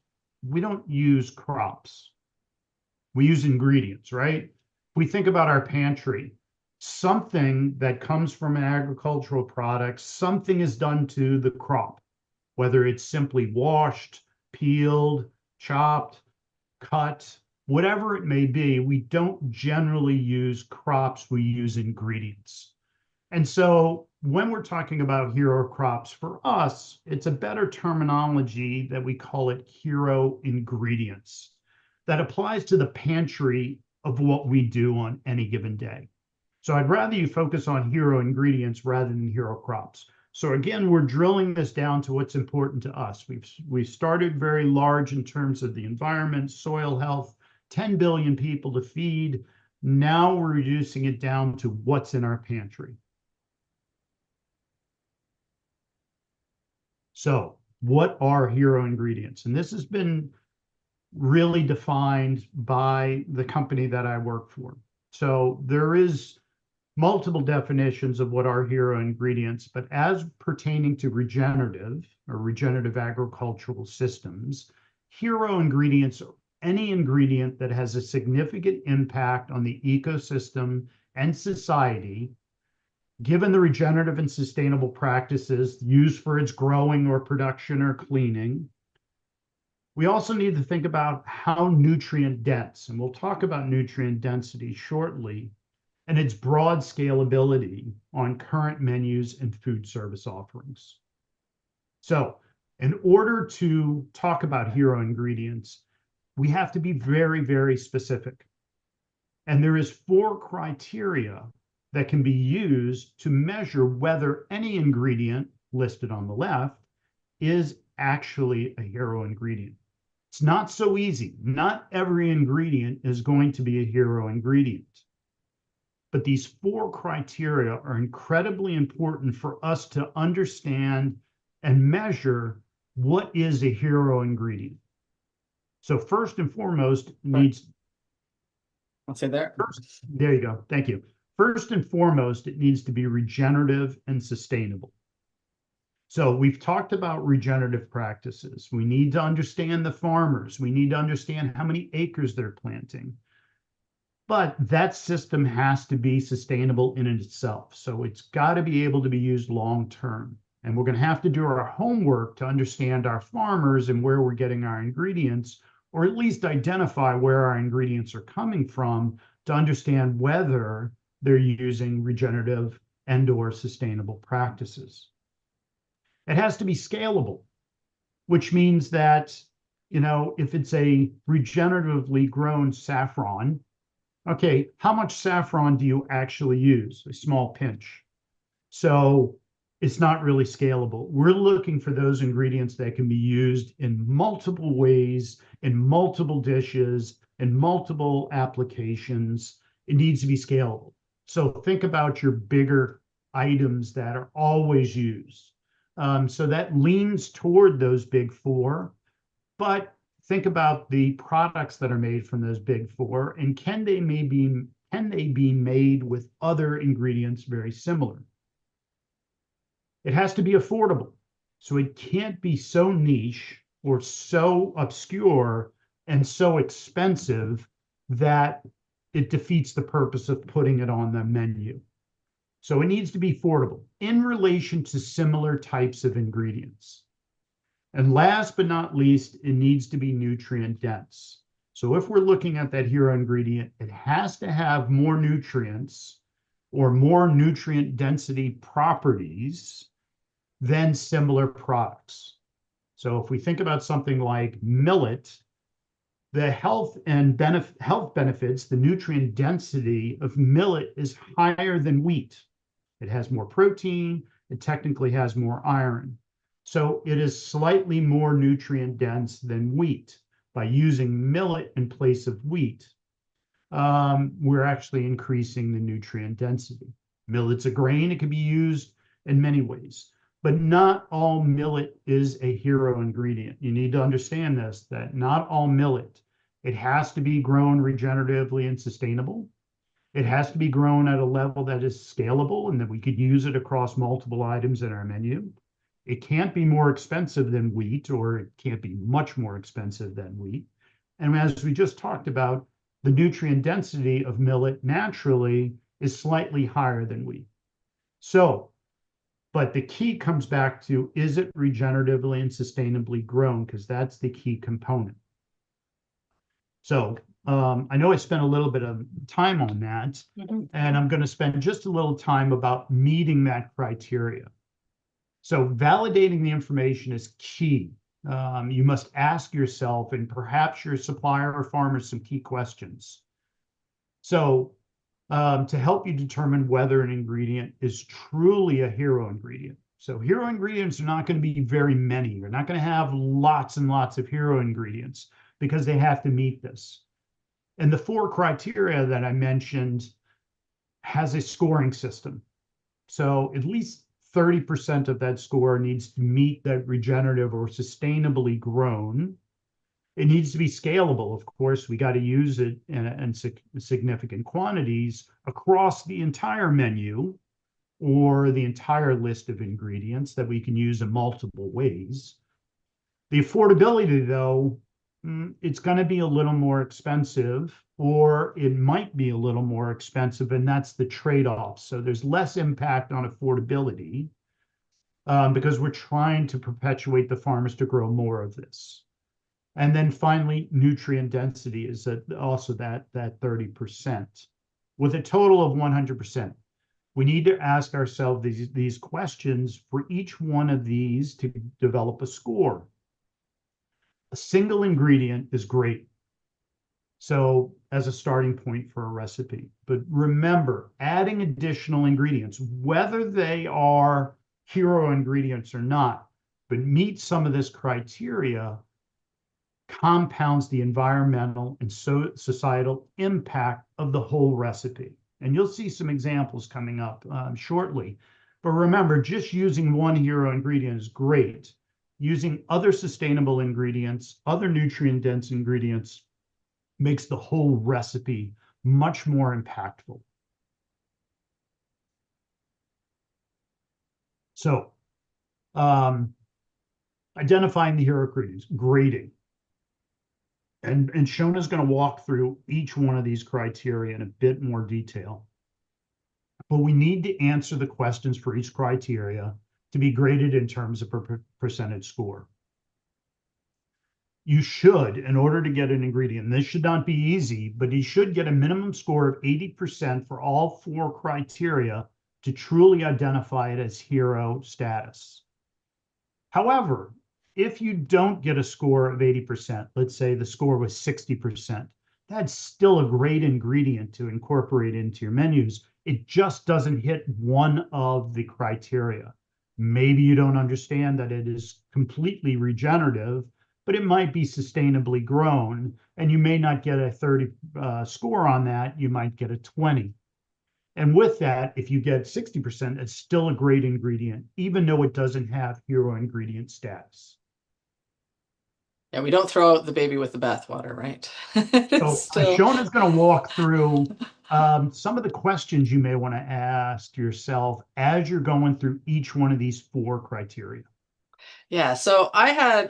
[SPEAKER 2] we don't use crops. We use ingredients, right? We think about our pantry, something that comes from an agricultural product, something is done to the crop, whether it's simply washed, peeled, chopped, cut, whatever it may be. We don't generally use crops, we use ingredients. And so when we're talking about hero crops, for us, it's a better terminology that we call it hero ingredients that applies to the pantry of what we do on any given day. So I'd rather you focus on hero ingredients rather than hero crops. So again, we're drilling this down to what's important to us. We've started very large in terms of the environment, soil health, 10 billion people to feed. Now we're reducing it down to what's in our pantry. So what are hero ingredients? And this has been really defined by the company that I work for. So there is multiple definitions of what are hero ingredients, but as pertaining to regenerative or regenerative agricultural systems, hero ingredients are any ingredient that has a significant impact on the ecosystem and society, given the regenerative and sustainable practices used for its growing or production or cleaning. We also need to think about how nutrient dense, and we'll talk about nutrient density shortly, and its broad scalability on current menus and food service offerings. So, in order to talk about hero ingredients, we have to be very, very specific. And there is 4 criteria that can be used to measure whether any ingredient listed on the left is actually a hero ingredient. It's not so easy. Not every ingredient is going to be a hero ingredient. But these 4 criteria are incredibly important for us to understand and measure what is a hero ingredient. So first and foremost needs,
[SPEAKER 1] I'll say there.
[SPEAKER 2] there you go. Thank you. First and foremost, it needs to be regenerative and sustainable. So we've talked about regenerative practices. We need to understand the farmers. We need to understand how many acres they're planting. But that system has to be sustainable in itself. So it's got to be able to be used long term. And we're going to have to do our homework to understand our farmers and where we're getting our ingredients, or at least identify where our ingredients are coming from to understand whether they're using regenerative and/or sustainable practices. It has to be scalable, which means that, if it's a regeneratively grown saffron, okay, how much saffron do you actually use? A small pinch. So it's not really scalable. We're looking for those ingredients that can be used in multiple ways, in multiple dishes, in multiple applications. It needs to be scalable. So think about your bigger items that are always used. So that leans toward those big 4, but think about the products that are made from those big 4, and can they be made with other ingredients very similar? It has to be affordable. So it can't be so niche or so obscure and so expensive that it defeats the purpose of putting it on the menu. So it needs to be affordable in relation to similar types of ingredients. And last but not least, it needs to be nutrient dense. So if we're looking at that hero ingredient, it has to have more nutrients or more nutrient density properties than similar products. So if we think about something like millet, the health benefits, the nutrient density of millet is higher than wheat. It has more protein. It technically has more iron. So it is slightly more nutrient dense than wheat. By using millet in place of wheat, we're actually increasing the nutrient density. Millet's a grain. It can be used in many ways, but not all millet is a hero ingredient. You need to understand this, that not all millet. It has to be grown regeneratively and sustainable. It has to be grown at a level that is scalable and that we could use it across multiple items in our menu. It can't be more expensive than wheat, or it can't be much more expensive than wheat. And as we just talked about, the nutrient density of millet naturally is slightly higher than wheat. So, but the key comes back to, is it regeneratively and sustainably grown? Because that's the key component. So I know I spent a little bit of time on that, and I'm going to spend just a little time about meeting that criteria. So validating the information is key. You must ask yourself and perhaps your supplier or farmer some key questions. So to help you determine whether an ingredient is truly a hero ingredient. So hero ingredients are not going to be very many. You're not going to have lots and lots of hero ingredients because they have to meet this. And the four criteria that I mentioned has a scoring system. So at least 30% of that score needs to meet that regenerative or sustainably grown. It needs to be scalable. Of course, we got to use it in significant quantities across the entire menu or the entire list of ingredients that we can use in multiple ways. The affordability, though, it's going to be a little more expensive, or it might be a little more expensive, and that's the trade-off. So there's less impact on affordability because we're trying to perpetuate the farmers to grow more of this. And then finally, nutrient density is also that 30%. With a total of 100%, we need to ask ourselves these questions for each one of these to develop a score. A single ingredient is great. So as a starting point for a recipe, but remember, adding additional ingredients, whether they are hero ingredients or not, but meet some of this criteria, compounds the environmental and societal impact of the whole recipe. And you'll see some examples coming up shortly. But remember, just using one hero ingredient is great. Using other sustainable ingredients, other nutrient-dense ingredients, makes the whole recipe much more impactful. So, identifying the hero ingredients, grading. And Shona's going to walk through each one of these criteria in a bit more detail. But we need to answer the questions for each criteria to be graded in terms of percentage score. You should, in order to get an ingredient, this should not be easy, but you should get a minimum score of 80% for all four criteria to truly identify it as hero status. However, if you don't get a score of 80%, let's say the score was 60%, that's still a great ingredient to incorporate into your menus. It just doesn't hit one of the criteria. Maybe you don't understand that it is completely regenerative, but it might be sustainably grown, and you may not get a 30 score on that. You might get a 20. And with that, if you get 60%, it's still a great ingredient, even though it doesn't have hero ingredient status.
[SPEAKER 1] Yeah, we don't throw out the baby with the bathwater, right? It's
[SPEAKER 2] So
[SPEAKER 1] still,
[SPEAKER 2] Shona's going to walk through some of the questions you may want to ask yourself as you're going through each one of these four criteria.
[SPEAKER 1] yeah. So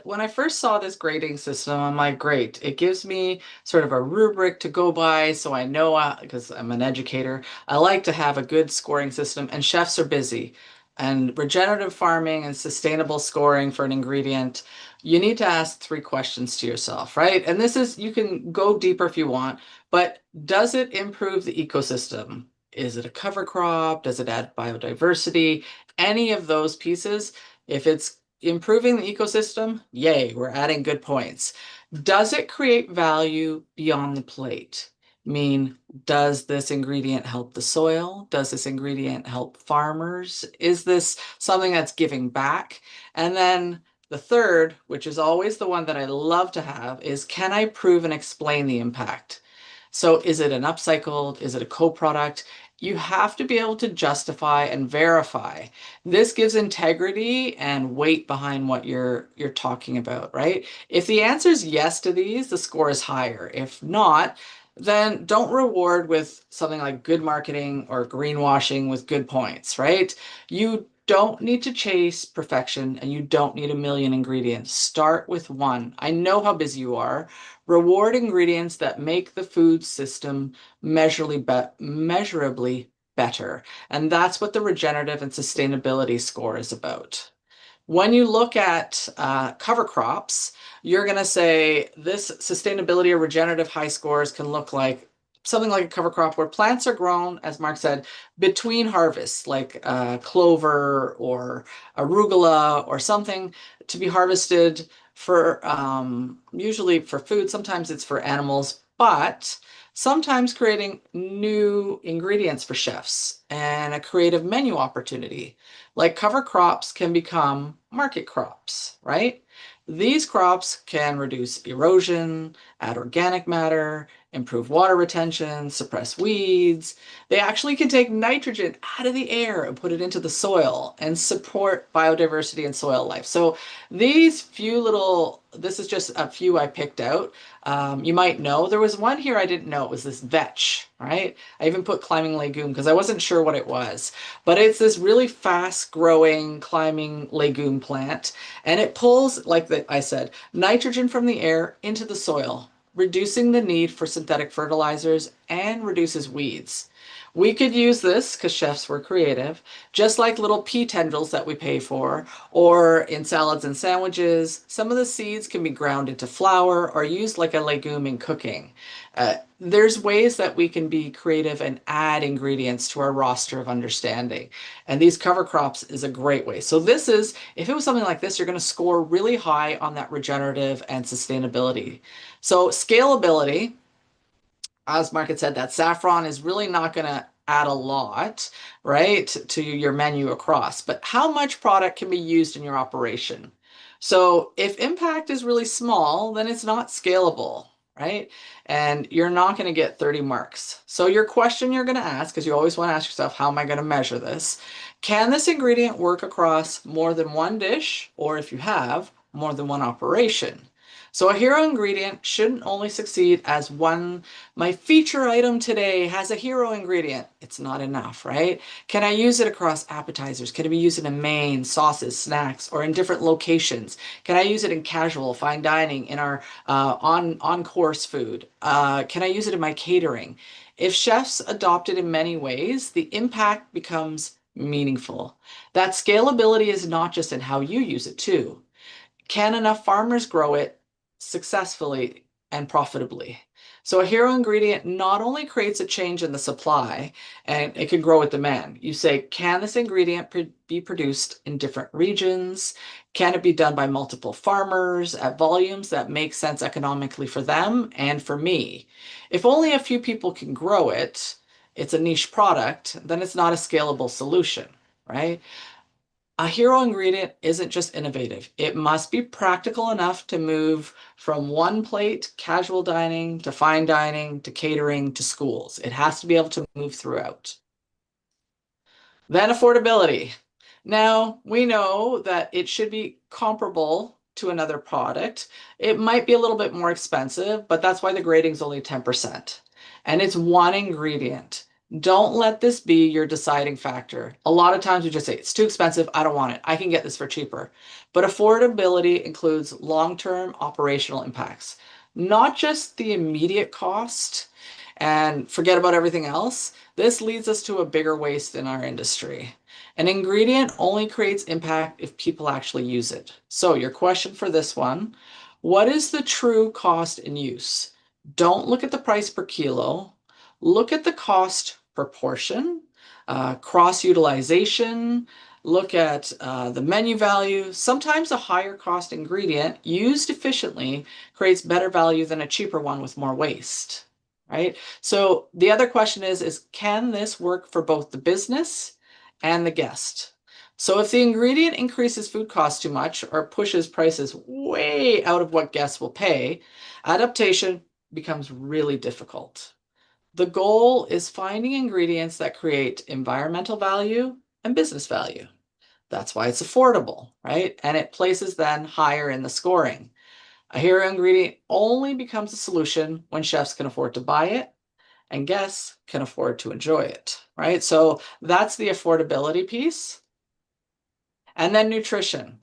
[SPEAKER 1] when I first saw this grading system, I'm like, great. It gives me sort of a rubric to go by. So I know, because I'm an educator, I like to have a good scoring system, and chefs are busy. And regenerative farming and sustainable scoring for an ingredient, you need to ask three questions to yourself, right? And you can go deeper if you want, but does it improve the ecosystem? Is it a cover crop? Does it add biodiversity? Any of those pieces, if it's improving the ecosystem, yay, we're adding good points. Does it create value beyond the plate? Does this ingredient help the soil? Does this ingredient help farmers? Is this something that's giving back? And then the third, which is always the one that I love to have, is can I prove and explain the impact? So is it an upcycled? Is it a co-product? You have to be able to justify and verify. This gives integrity and weight behind what you're talking about, right? If the answer is yes to these, the score is higher. If not, then don't reward with something like good marketing or greenwashing with good points, right? You don't need to chase perfection, and you don't need a million ingredients. Start with one. I know how busy you are. Reward ingredients that make the food system measurably better. And that's what the regenerative and sustainability score is about. When you look at cover crops, you're going to say this sustainability or regenerative high scores can look like something like a cover crop where plants are grown, as Mark said, between harvests, like clover or arugula or something to be harvested for usually for food. Sometimes it's for animals, but sometimes creating new ingredients for chefs and a creative menu opportunity. Like cover crops can become market crops, right? These crops can reduce erosion, add organic matter, improve water retention, suppress weeds. They actually can take nitrogen out of the air and put it into the soil and support biodiversity and soil life. So these few little, this is just a few I picked out. You might know there was one here I didn't know. It was this vetch, right? I even put climbing legume because I wasn't sure what it was, but it's this really fast growing climbing legume plant, and it pulls, like I said, nitrogen from the air into the soil, reducing the need for synthetic fertilizers and reduces weeds. We could use this because chefs were creative, just like little pea tendrils that we pay for, or in salads and sandwiches. Some of the seeds can be ground into flour or used like a legume in cooking. There's ways that we can be creative and add ingredients to our roster of understanding. And these cover crops is a great way. So this is, if it was something like this, you're going to score really high on that regenerative and sustainability. So scalability, as Mark had said, that saffron is really not going to add a lot, right, to your menu across. But how much product can be used in your operation? So if impact is really small, then it's not scalable, right? And you're not going to get 30 marks. So your question you're going to ask, because you always want to ask yourself, how am I going to measure this? Can this ingredient work across more than one dish, or if you have, more than one operation? So a hero ingredient shouldn't only succeed as one. My feature item today has a hero ingredient. It's not enough, right? Can I use it across appetizers? Can it be used in a main, sauces, snacks, or in different locations? Can I use it in casual, fine dining, in our on-course food? Can I use it in my catering? If chefs adopt it in many ways, the impact becomes meaningful. That scalability is not just in how you use it too. Can enough farmers grow it successfully and profitably? So a hero ingredient not only creates a change in the supply, and it can grow with demand. You say, can this ingredient be produced in different regions? Can it be done by multiple farmers at volumes that make sense economically for them and for me? If only a few people can grow it, it's a niche product, then it's not a scalable solution, right? A hero ingredient isn't just innovative. It must be practical enough to move from one plate, casual dining, to fine dining, to catering, to schools. It has to be able to move throughout. Then affordability. Now, we know that it should be comparable to another product. It might be a little bit more expensive, but that's why the grading is only 10%. And it's one ingredient. Don't let this be your deciding factor. A lot of times we just say, it's too expensive, I don't want it. I can get this for cheaper. But affordability includes long-term operational impacts, not just the immediate cost and forget about everything else. This leads us to a bigger waste in our industry. An ingredient only creates impact if people actually use it. So your question for this one, what is the true cost in use? Don't look at the price per kilo. Look at the cost per portion, cross-utilization, look at the menu value. Sometimes a higher cost ingredient used efficiently creates better value than a cheaper one with more waste, right? So the other question is can this work for both the business and the guest? So if the ingredient increases food costs too much or pushes prices way out of what guests will pay, adaptation becomes really difficult. The goal is finding ingredients that create environmental value and business value. That's why it's affordable, right? And it places then higher in the scoring. A hero ingredient only becomes a solution when chefs can afford to buy it and guests can afford to enjoy it, right? So that's the affordability piece. And then nutrition.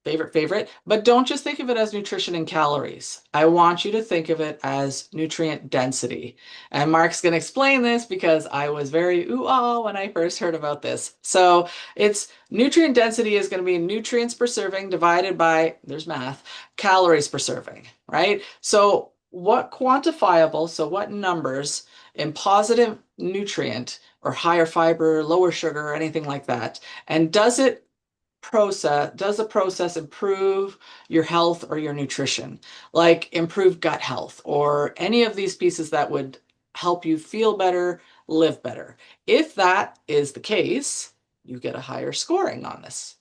[SPEAKER 1] Favorite, but don't just think of it as nutrition and calories. I want you to think of it as nutrient density. And Mark's going to explain this because I was very ooh-ah when I first heard about this. So it's nutrient density is going to be nutrients per serving divided by, there's math, calories per serving, right? So what quantifiable, so what numbers in positive nutrient or higher fiber, lower sugar, or anything like that, and does the process improve your health or your nutrition, like improve gut health or any of these pieces that would help you feel better, live better? If that is the case, you get a higher scoring on this.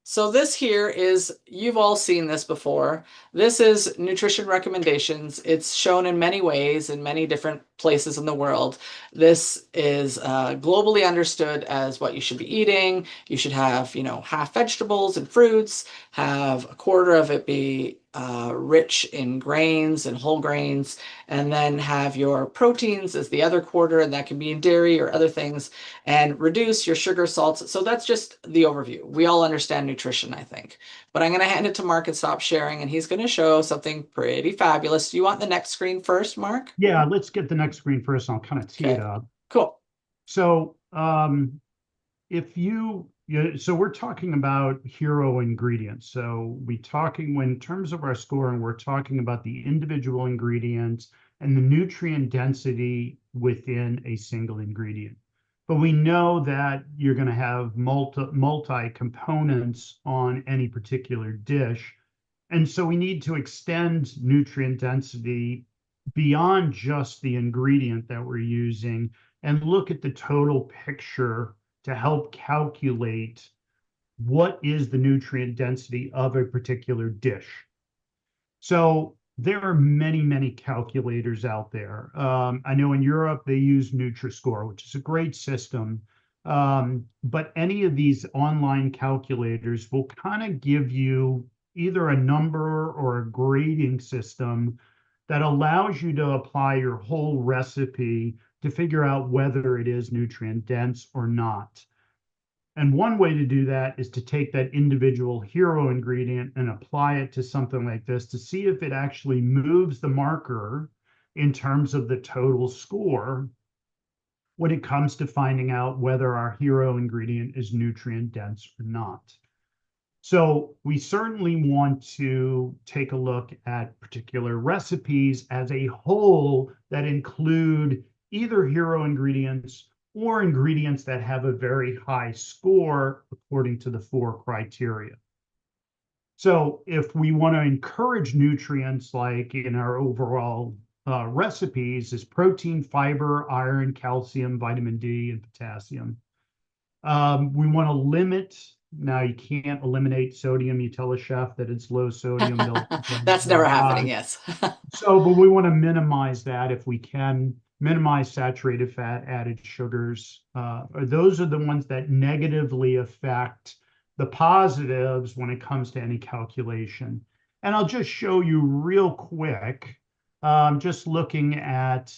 [SPEAKER 1] So this here is, you've all seen this before. This is nutrition recommendations. It's shown in many ways in many different places in the world. This is globally understood as what you should be eating. You should have, half vegetables and fruits, have a quarter of it be rich in grains and whole grains, and then have your proteins as the other quarter, and that can be in dairy or other things, and reduce your sugar, salts. So that's just the overview. We all understand nutrition, I think. But I'm going to hand it to Mark and stop sharing, and he's going to show something pretty fabulous. Do you want the next screen first, Mark?
[SPEAKER 2] Yeah, let's get the next screen first. And I'll kind of tee it
[SPEAKER 1] Okay,
[SPEAKER 2] up.
[SPEAKER 1] cool.
[SPEAKER 2] So if so we're talking about hero ingredients. So when in terms of our scoring, we're talking about the individual ingredients and the nutrient density within a single ingredient. But we know that you're going to have multi components on any particular dish. And so we need to extend nutrient density beyond just the ingredient that we're using and look at the total picture to help calculate what is the nutrient density of a particular dish. So there are many, many calculators out there. I know in Europe they use Nutri-Score, which is a great system. But any of these online calculators will kind of give you either a number or a grading system that allows you to apply your whole recipe to figure out whether it is nutrient dense or not. And one way to do that is to take that individual hero ingredient and apply it to something like this to see if it actually moves the marker in terms of the total score when it comes to finding out whether our hero ingredient is nutrient dense or not. So we certainly want to take a look at particular recipes as a whole that include either hero ingredients or ingredients that have a very high score according to the 4 criteria. So if we want to encourage nutrients like in our overall recipes is protein, fiber, iron, calcium, vitamin D, and potassium. We want to limit. Now you can't eliminate sodium. You tell a chef that it's low sodium,
[SPEAKER 1] That's
[SPEAKER 2] they'll
[SPEAKER 1] never happening,
[SPEAKER 2] die.
[SPEAKER 1] yes.
[SPEAKER 2] But we want to minimize that if we can, minimize saturated fat, added sugars. Those are the ones that negatively affect the positives when it comes to any calculation. And I'll just show you real quick, just looking at,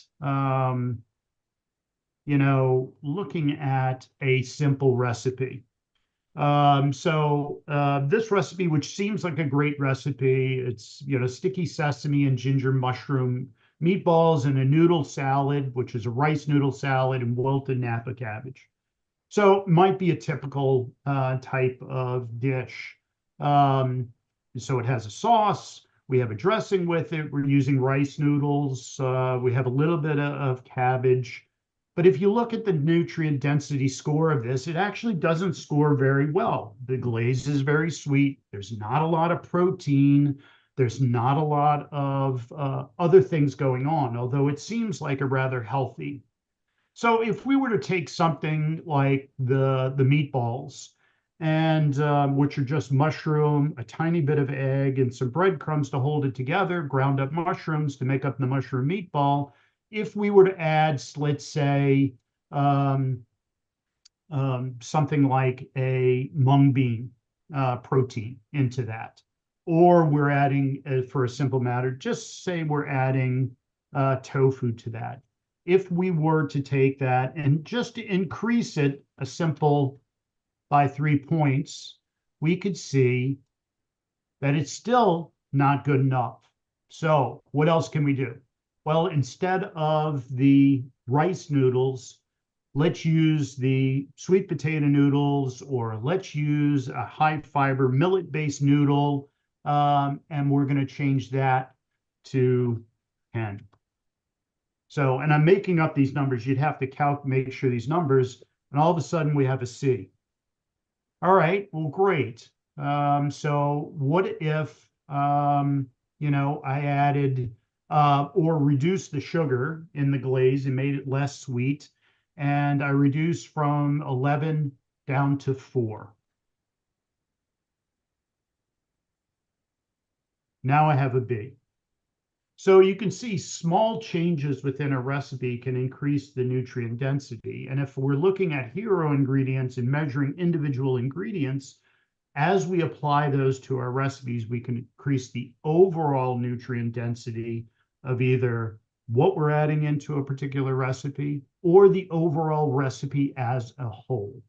[SPEAKER 2] looking at a simple recipe. This recipe, which seems like a great recipe, it's, sticky sesame and ginger mushroom meatballs and a noodle salad, which is a rice noodle salad and wilted Napa cabbage. So it might be a typical type of dish. So it has a sauce. We have a dressing with it. We're using rice noodles. We have a little bit of cabbage. But if you look at the nutrient density score of this, it actually doesn't score very well. The glaze is very sweet. There's not a lot of protein. There's not a lot of other things going on, although it seems like a rather healthy. So if we were to take something like the meatballs, and which are just mushroom, a tiny bit of egg, and some breadcrumbs to hold it together, ground up mushrooms to make up the mushroom meatball. If we were to add, let's say, um, something like a mung bean protein into that, or we're adding, for a simple matter, just say we're adding tofu to that. If we were to take that and just to increase it a simple by 3 points, we could see that it's still not good enough. So what else can we do? Well, instead of the rice noodles, let's use the sweet potato noodles, or let's use a high fiber millet-based noodle, and we're going to change that to 10. So, and I'm making up these numbers. You'd have to make sure these numbers, and all of a sudden we have a C. All right, well, great. So what if, I added or reduced the sugar in the glaze and made it less sweet, and I reduced from 11 down to 4. Now I have a B. So you can see small changes within a recipe can increase the nutrient density. And if we're looking at hero ingredients and measuring individual ingredients, as we apply those to our recipes, we can increase the overall nutrient density of either what we're adding into a particular recipe or the overall recipe as a whole.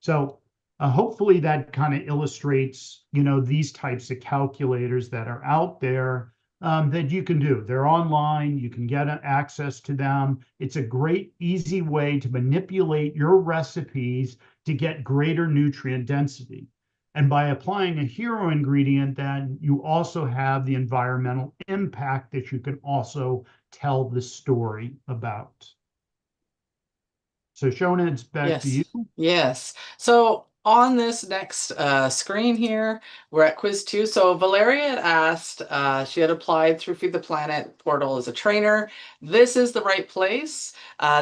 [SPEAKER 2] So hopefully that kind of illustrates, these types of calculators that are out there that you can do. They're online. You can get access to them. It's a great, easy way to manipulate your recipes to get greater nutrient density. And by applying a hero ingredient, then you also have the environmental impact that you can also tell the story about. So Shona, it's back to you.
[SPEAKER 1] Yes, yes. So on this next screen here, we're at quiz 2. So Valeria had asked, she had applied through Feed the Planet portal as a trainer. This is the right place.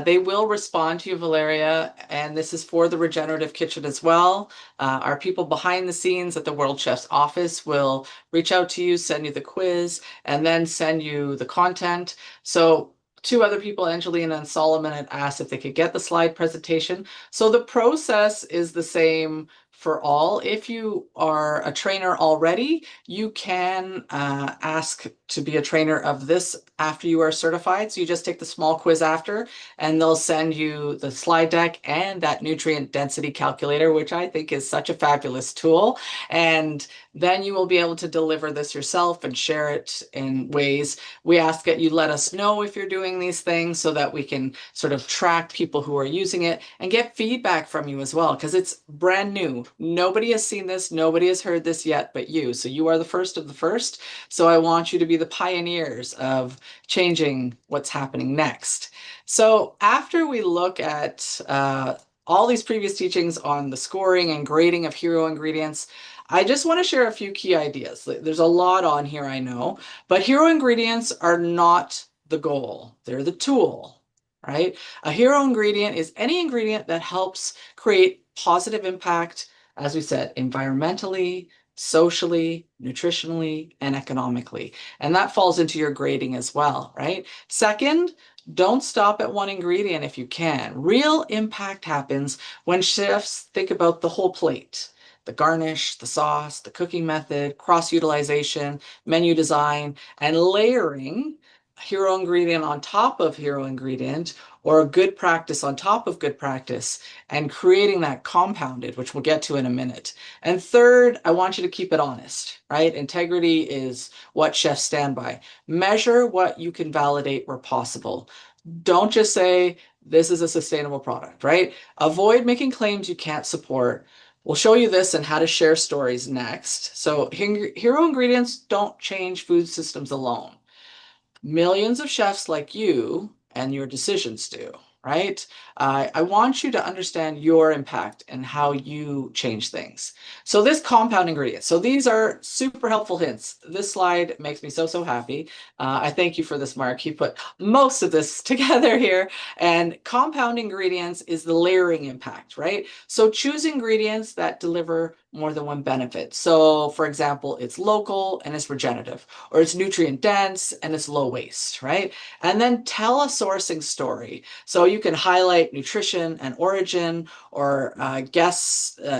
[SPEAKER 1] They will respond to you, Valeria, and this is for the Regenerative Kitchen as well. Our people behind the scenes at the World Chef's office will reach out to you, send you the quiz, and then send you the content. So two other people, Angelina and Solomon, had asked if they could get the slide presentation. So the process is the same for all. If you are a trainer already, you can ask to be a trainer of this after you are certified. So you just take the small quiz after, and they'll send you the slide deck and that nutrient density calculator, which I think is such a fabulous tool. And then you will be able to deliver this yourself and share it in ways. We ask that you let us know if you're doing these things so that we can sort of track people who are using it and get feedback from you as well, because it's brand new. Nobody has seen this, nobody has heard this yet but you. So you are the first of the first. So I want you to be the pioneers of changing what's happening next. So after we look at all these previous teachings on the scoring and grading of hero ingredients, I just want to share a few key ideas. There's a lot on here, I know, but hero ingredients are not the goal. They're the tool, right? A hero ingredient is any ingredient that helps create positive impact, as we said, environmentally, socially, nutritionally, and economically. And that falls into your grading as well, right? Second, don't stop at one ingredient if you can. Real impact happens when chefs think about the whole plate: the garnish, the sauce, the cooking method, cross-utilization, menu design, and layering hero ingredient on top of hero ingredient, or a good practice on top of good practice, and creating that compounded, which we'll get to in a minute. And third, I want you to keep it honest, right? Integrity is what chefs stand by. Measure what you can validate where possible. Don't just say, this is a sustainable product, right? Avoid making claims you can't support. We'll show you this and how to share stories next. So hero ingredients don't change food systems alone. Millions of chefs like you and your decisions do, right? I want you to understand your impact and how you change things. So this compound ingredient. So these are super helpful hints. This slide makes me so happy. I thank you for this, Mark. He put most of this together here. And compound ingredients is the layering impact, right? So choose ingredients that deliver more than one benefit. So for example, it's local and it's regenerative, or it's nutrient dense and it's low waste, right? And then tell a sourcing story. So you can highlight nutrition and origin, or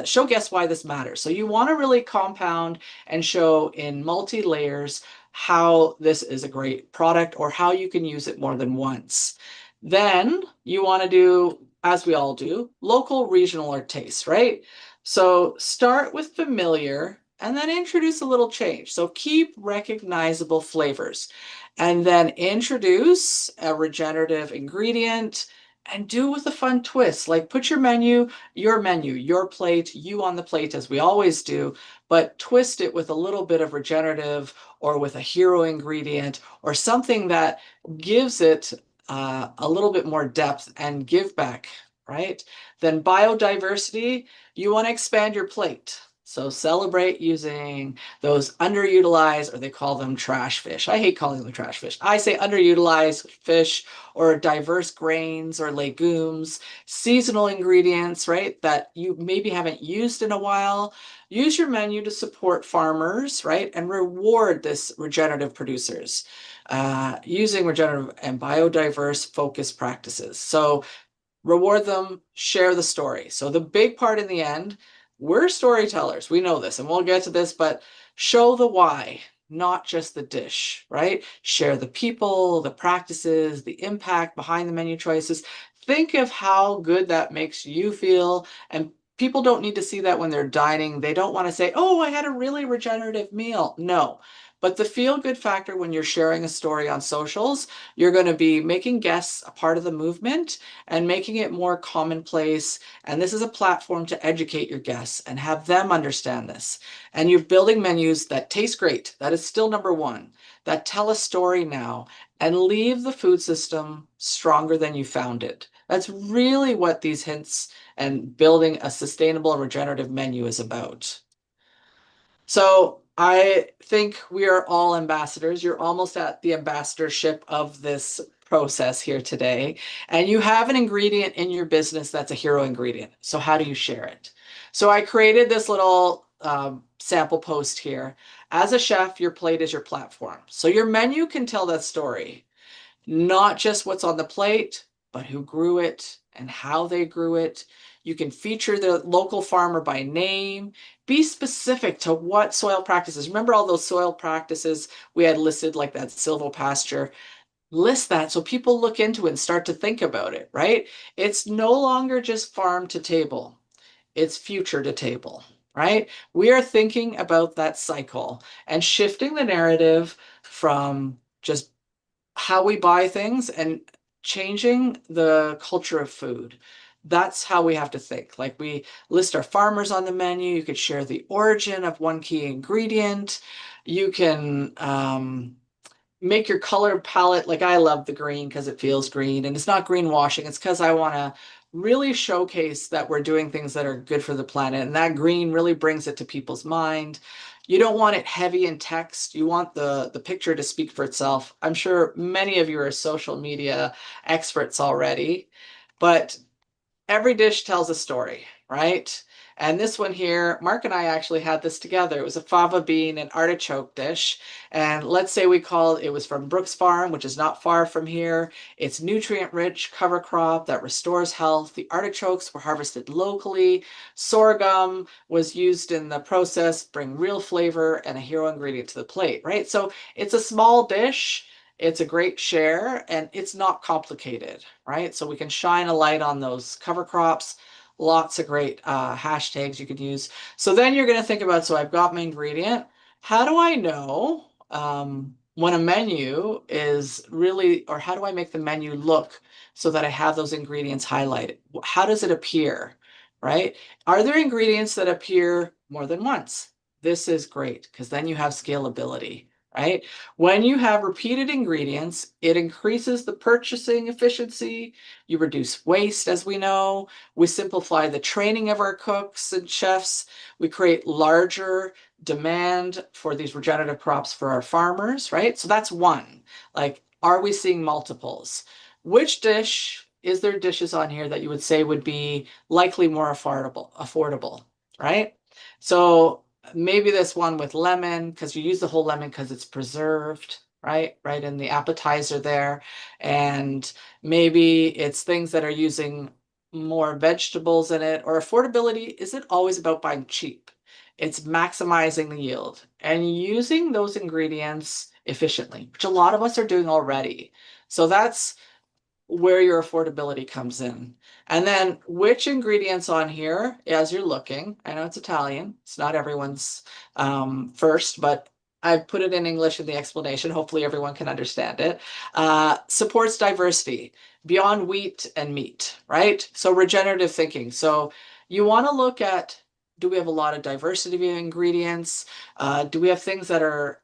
[SPEAKER 1] show guests why this matters. So you want to really compound and show in multi-layers how this is a great product or how you can use it more than once. Then you want to do, as we all do, local, regional, or taste, right? So start with familiar and then introduce a little change. So keep recognizable flavors and then introduce a regenerative ingredient and do with a fun twist. Like put your menu, your plate, you on the plate as we always do, but twist it with a little bit of regenerative or with a hero ingredient or something that gives it a little bit more depth and give back, right? Then biodiversity, you want to expand your plate. So celebrate using those underutilized, or they call them trash fish. I hate calling them trash fish. I say underutilized fish or diverse grains or legumes, seasonal ingredients, right, that you maybe haven't used in a while. Use your menu to support farmers, right, and reward this regenerative producers using regenerative and biodiverse focus practices. So reward them, share the story. So the big part in the end, we're storytellers. We know this, and we'll get to this, but show the why, not just the dish, right? Share the people, the practices, the impact behind the menu choices. Think of how good that makes you feel. And people don't need to see that when they're dining. They don't want to say, oh, I had a really regenerative meal. No. But the feel good factor when you're sharing a story on socials, you're going to be making guests a part of the movement and making it more commonplace. And this is a platform to educate your guests and have them understand this. And you're building menus that taste great. That is still number one, that tell a story now and leave the food system stronger than you found it. That's really what these hints and building a sustainable and regenerative menu is about. So I think we are all ambassadors. You're almost at the ambassadorship of this process here today. And you have an ingredient in your business that's a hero ingredient. So how do you share it? So I created this little sample post here. As a chef, your plate is your platform. So your menu can tell that story, not just what's on the plate, but who grew it and how they grew it. You can feature the local farmer by name. Be specific to what soil practices. Remember all those soil practices we had listed, like that silvopasture? List that so people look into it and start to think about it, right? It's no longer just farm to table, it's future to table, right? We are thinking about that cycle and shifting the narrative from just how we buy things and changing the culture of food. That's how we have to think. Like we list our farmers on the menu. You could share the origin of one key ingredient. You can make your color palette. Like I love the green because it feels green and it's not greenwashing. It's because I want to really showcase that we're doing things that are good for the planet. And that green really brings it to people's mind. You don't want it heavy in text. You want the picture to speak for itself. I'm sure many of you are social media experts already, but every dish tells a story, right? And this one here, Mark and I actually had this together. It was a fava bean and artichoke dish. And let's say we called it was from Brooks Farm, which is not far from here. It's nutrient rich cover crop that restores health. The artichokes were harvested locally. Sorghum was used in the process, bring real flavor and a hero ingredient to the plate, right? So it's a small dish. It's a great share and it's not complicated, right? So we can shine a light on those cover crops. Lots of great hashtags you could use. So then you're going to think about, so I've got my ingredient. How do I know when a menu is really, or how do I make the menu look so that I have those ingredients highlighted? How does it appear, right? Are there ingredients that appear more than once? This is great because then you have scalability, right? When you have repeated ingredients, it increases the purchasing efficiency. You reduce waste, as we know. We simplify the training of our cooks and chefs. We create larger demand for these regenerative crops for our farmers, right? So that's one. Like, are we seeing multiples? Which dish is there dishes on here that you would say would be likely more affordable, right? So maybe this one with lemon, because you use the whole lemon because it's preserved, right? Right in the appetizer there. And maybe it's things that are using more vegetables in it, or affordability isn't always about buying cheap. It's maximizing the yield and using those ingredients efficiently, which a lot of us are doing already. So that's where your affordability comes in. And then which ingredients on here, as you're looking, I know it's Italian, it's not everyone's first, but I've put it in English in the explanation. Hopefully everyone can understand it. Supports diversity beyond wheat and meat, right? So regenerative thinking. So you want to look at, do we have a lot of diversity of ingredients? Do we have things that are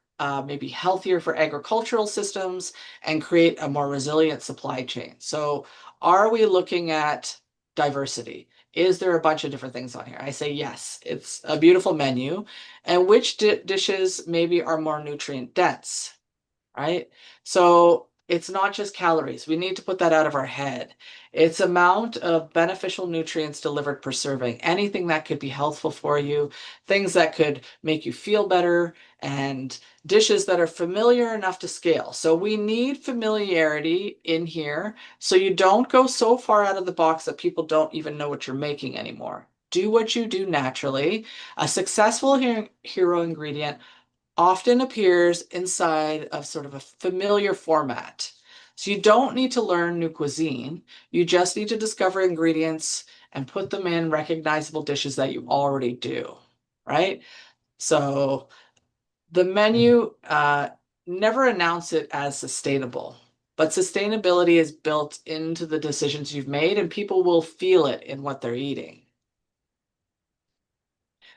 [SPEAKER 1] maybe healthier for agricultural systems and create a more resilient supply chain? So are we looking at diversity? Is there a bunch of different things on here? I say yes, it's a beautiful menu. And which dishes maybe are more nutrient dense, right? So it's not just calories. We need to put that out of our head. It's amount of beneficial nutrients delivered per serving. Anything that could be healthful for you, things that could make you feel better, and dishes that are familiar enough to scale. So we need familiarity in here so you don't go so far out of the box that people don't even know what you're making anymore. Do what you do naturally. A successful hero ingredient often appears inside of sort of a familiar format. So you don't need to learn new cuisine. You just need to discover ingredients and put them in recognizable dishes that you already do, right? So the menu, never announce it as sustainable, but sustainability is built into the decisions you've made, and people will feel it in what they're eating.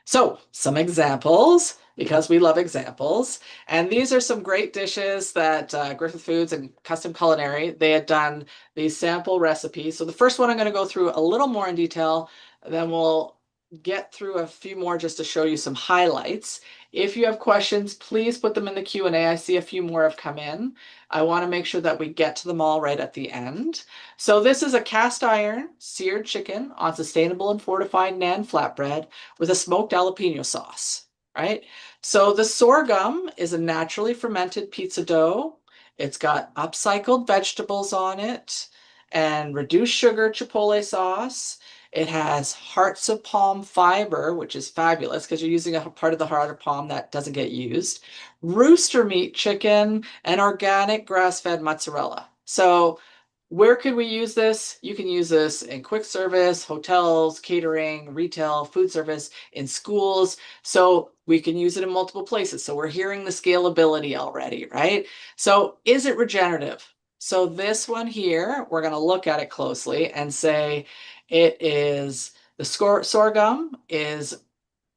[SPEAKER 1] So, some examples, because we love examples. And these are some great dishes that Griffith Foods and Custom Culinary, they had done these sample recipes. So the first one I'm going to go through a little more in detail, then we'll get through a few more just to show you some highlights. If you have questions, please put them in the Q&A. I see a few more have come in. I want to make sure that we get to them all right at the end. So this is a cast iron seared chicken on sustainable and fortified Nan flatbread with a smoked jalapeno sauce, right? So the sorghum is a naturally fermented pizza dough. It's got upcycled vegetables on it and reduced sugar chipotle sauce. It has hearts of palm fiber, which is fabulous because you're using a part of the heart of palm that doesn't get used. Rooster meat chicken and organic grass-fed mozzarella. So where could we use this? You can use this in quick service, hotels, catering, retail, food service, in schools. So we can use it in multiple places. So we're hearing the scalability already, right? So is it regenerative? So this one here, we're going to look at it closely and say it is the sorghum is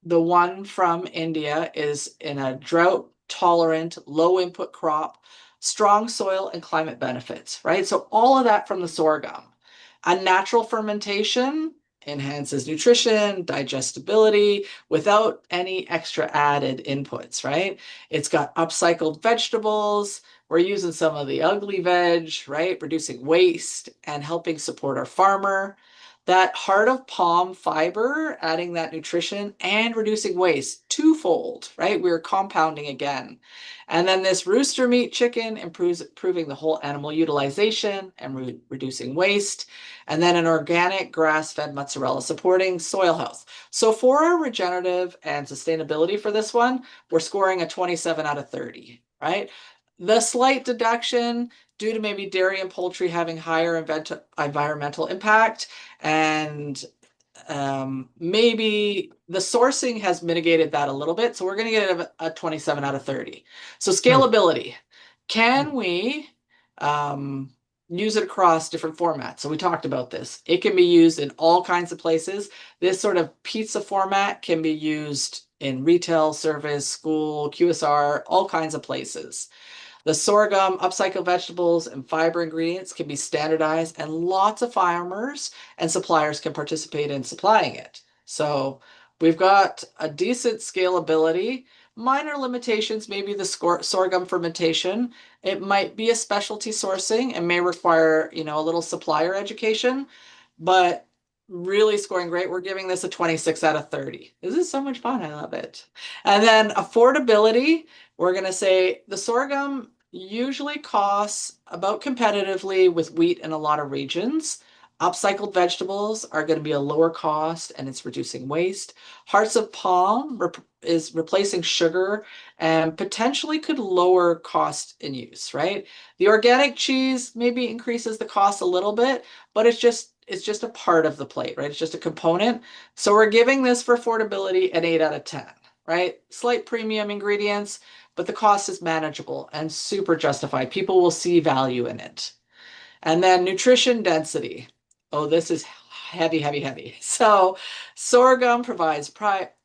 [SPEAKER 1] the one from India is in a drought tolerant, low input crop, strong soil and climate benefits, right? So all of that from the sorghum. A natural fermentation enhances nutrition, digestibility without any extra added inputs, right? It's got upcycled vegetables. We're using some of the ugly veg, right? Reducing waste and helping support our farmer. That heart of palm fiber, adding that nutrition and reducing waste twofold, right? We're compounding again. And then this rooster meat chicken improving the whole animal utilization and reducing waste. And then an organic grass-fed mozzarella supporting soil health. So for our regenerative and sustainability for this one, we're scoring a 27 out of 30, right? The slight deduction due to maybe dairy and poultry having higher environmental impact and maybe the sourcing has mitigated that a little bit. So we're going to get a 27 out of 30. So
[SPEAKER 2] So,
[SPEAKER 1] scalability. Can we use it across different formats? So we talked about this. It can be used in all kinds of places. This sort of pizza format can be used in retail, service, school, QSR, all kinds of places. The sorghum, upcycled vegetables, and fiber ingredients can be standardized, and lots of farmers and suppliers can participate in supplying it. So we've got a decent scalability. Minor limitations, maybe the sorghum fermentation. It might be a specialty sourcing and may require, a little supplier education, but really scoring great. We're giving this a 26 out of 30. This is so much fun. I love it. And then affordability, we're going to say the sorghum usually costs about competitively with wheat in a lot of regions. Upcycled vegetables are going to be a lower cost and it's reducing waste. Hearts of palm is replacing sugar and potentially could lower cost in use, right? The organic cheese maybe increases the cost a little bit, but it's just a part of the plate, right? It's just a component. So we're giving this for affordability an 8 out of 10, right? Slight premium ingredients, but the cost is manageable and super justified. People will see value in it. And then nutrition density. Oh, this is heavy, heavy, heavy. So sorghum provides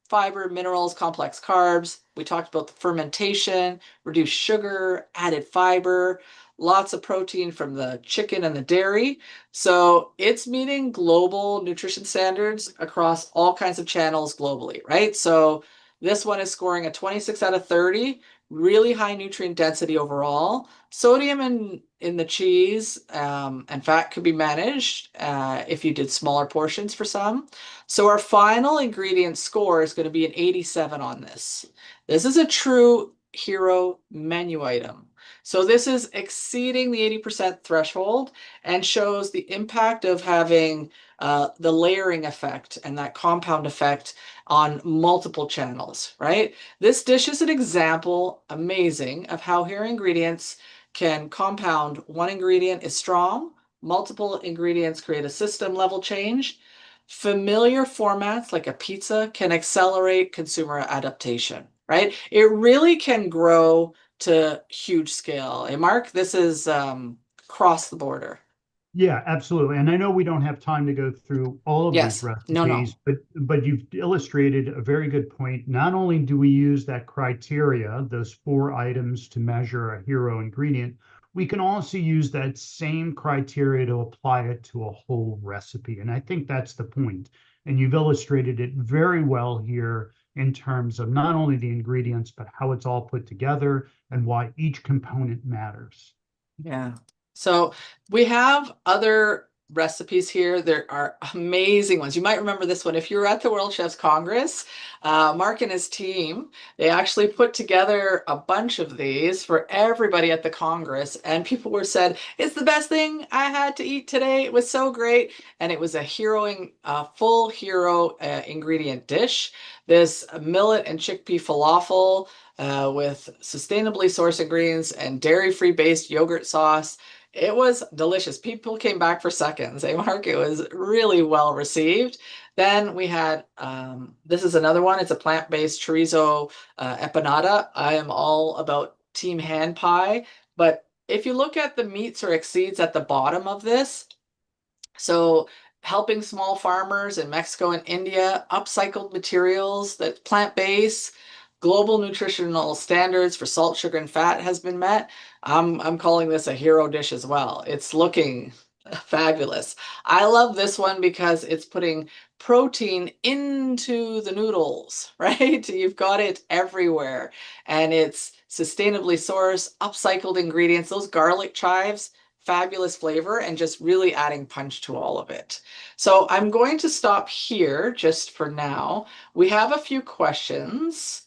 [SPEAKER 1] fiber, minerals, complex carbs. We talked about the fermentation, reduced sugar, added fiber. lots of protein from the chicken and the dairy. So it's meeting global nutrition standards across all kinds of channels globally, right? So this one is scoring a 26 out of 30, really high nutrient density overall. Sodium in the cheese and fat could be managed if you did smaller portions for some. So our final ingredient score is going to be an 87 on this. This is a true hero menu item. So this is exceeding the 80% threshold and shows the impact of having the layering effect and that compound effect on multiple channels, right? This dish is an example, amazing, of how hero ingredients can compound. One ingredient is strong, multiple ingredients create a system level change. Familiar formats like a pizza can accelerate consumer adaptation, right? It really can grow to huge scale. Hey, Mark, this is cross the border.
[SPEAKER 2] Yeah, absolutely. And I know we don't have time to go through all of these
[SPEAKER 1] Yes, no, no.
[SPEAKER 2] recipes, but you've illustrated a very good point. Not only do we use that criteria, those four items to measure a hero ingredient, we can also use that same criteria to apply it to a whole recipe. And I think that's the point. And you've illustrated it very well here in terms of not only the ingredients, but how it's all put together and why each component matters.
[SPEAKER 1] Yeah. So we have other recipes here. There are amazing ones. You might remember this one. If you were at the World Chefs Congress, Mark and his team, they actually put together a bunch of these for everybody at the Congress. And people were said, it's the best thing I had to eat today. It was so great. And it was a full hero ingredient dish. This millet and chickpea falafel with sustainably sourced ingredients and dairy-free based yogurt sauce. It was delicious. People came back for seconds. Hey, Mark, it was really well received. Then we had this is another one. It's a plant-based chorizo empanada. I am all about team hand pie, but if you look at the meats or exceeds at the bottom of this, so helping small farmers in Mexico and India, upcycled materials that plant-based, global nutritional standards for salt, sugar, and fat has been met. I'm calling this a hero dish as well. It's looking fabulous. I love this one because it's putting protein into the noodles, right? You've got it everywhere. And it's sustainably sourced, upcycled ingredients, those garlic chives, fabulous flavor, and just really adding punch to all of it. So I'm going to stop here just for now. We have a few questions.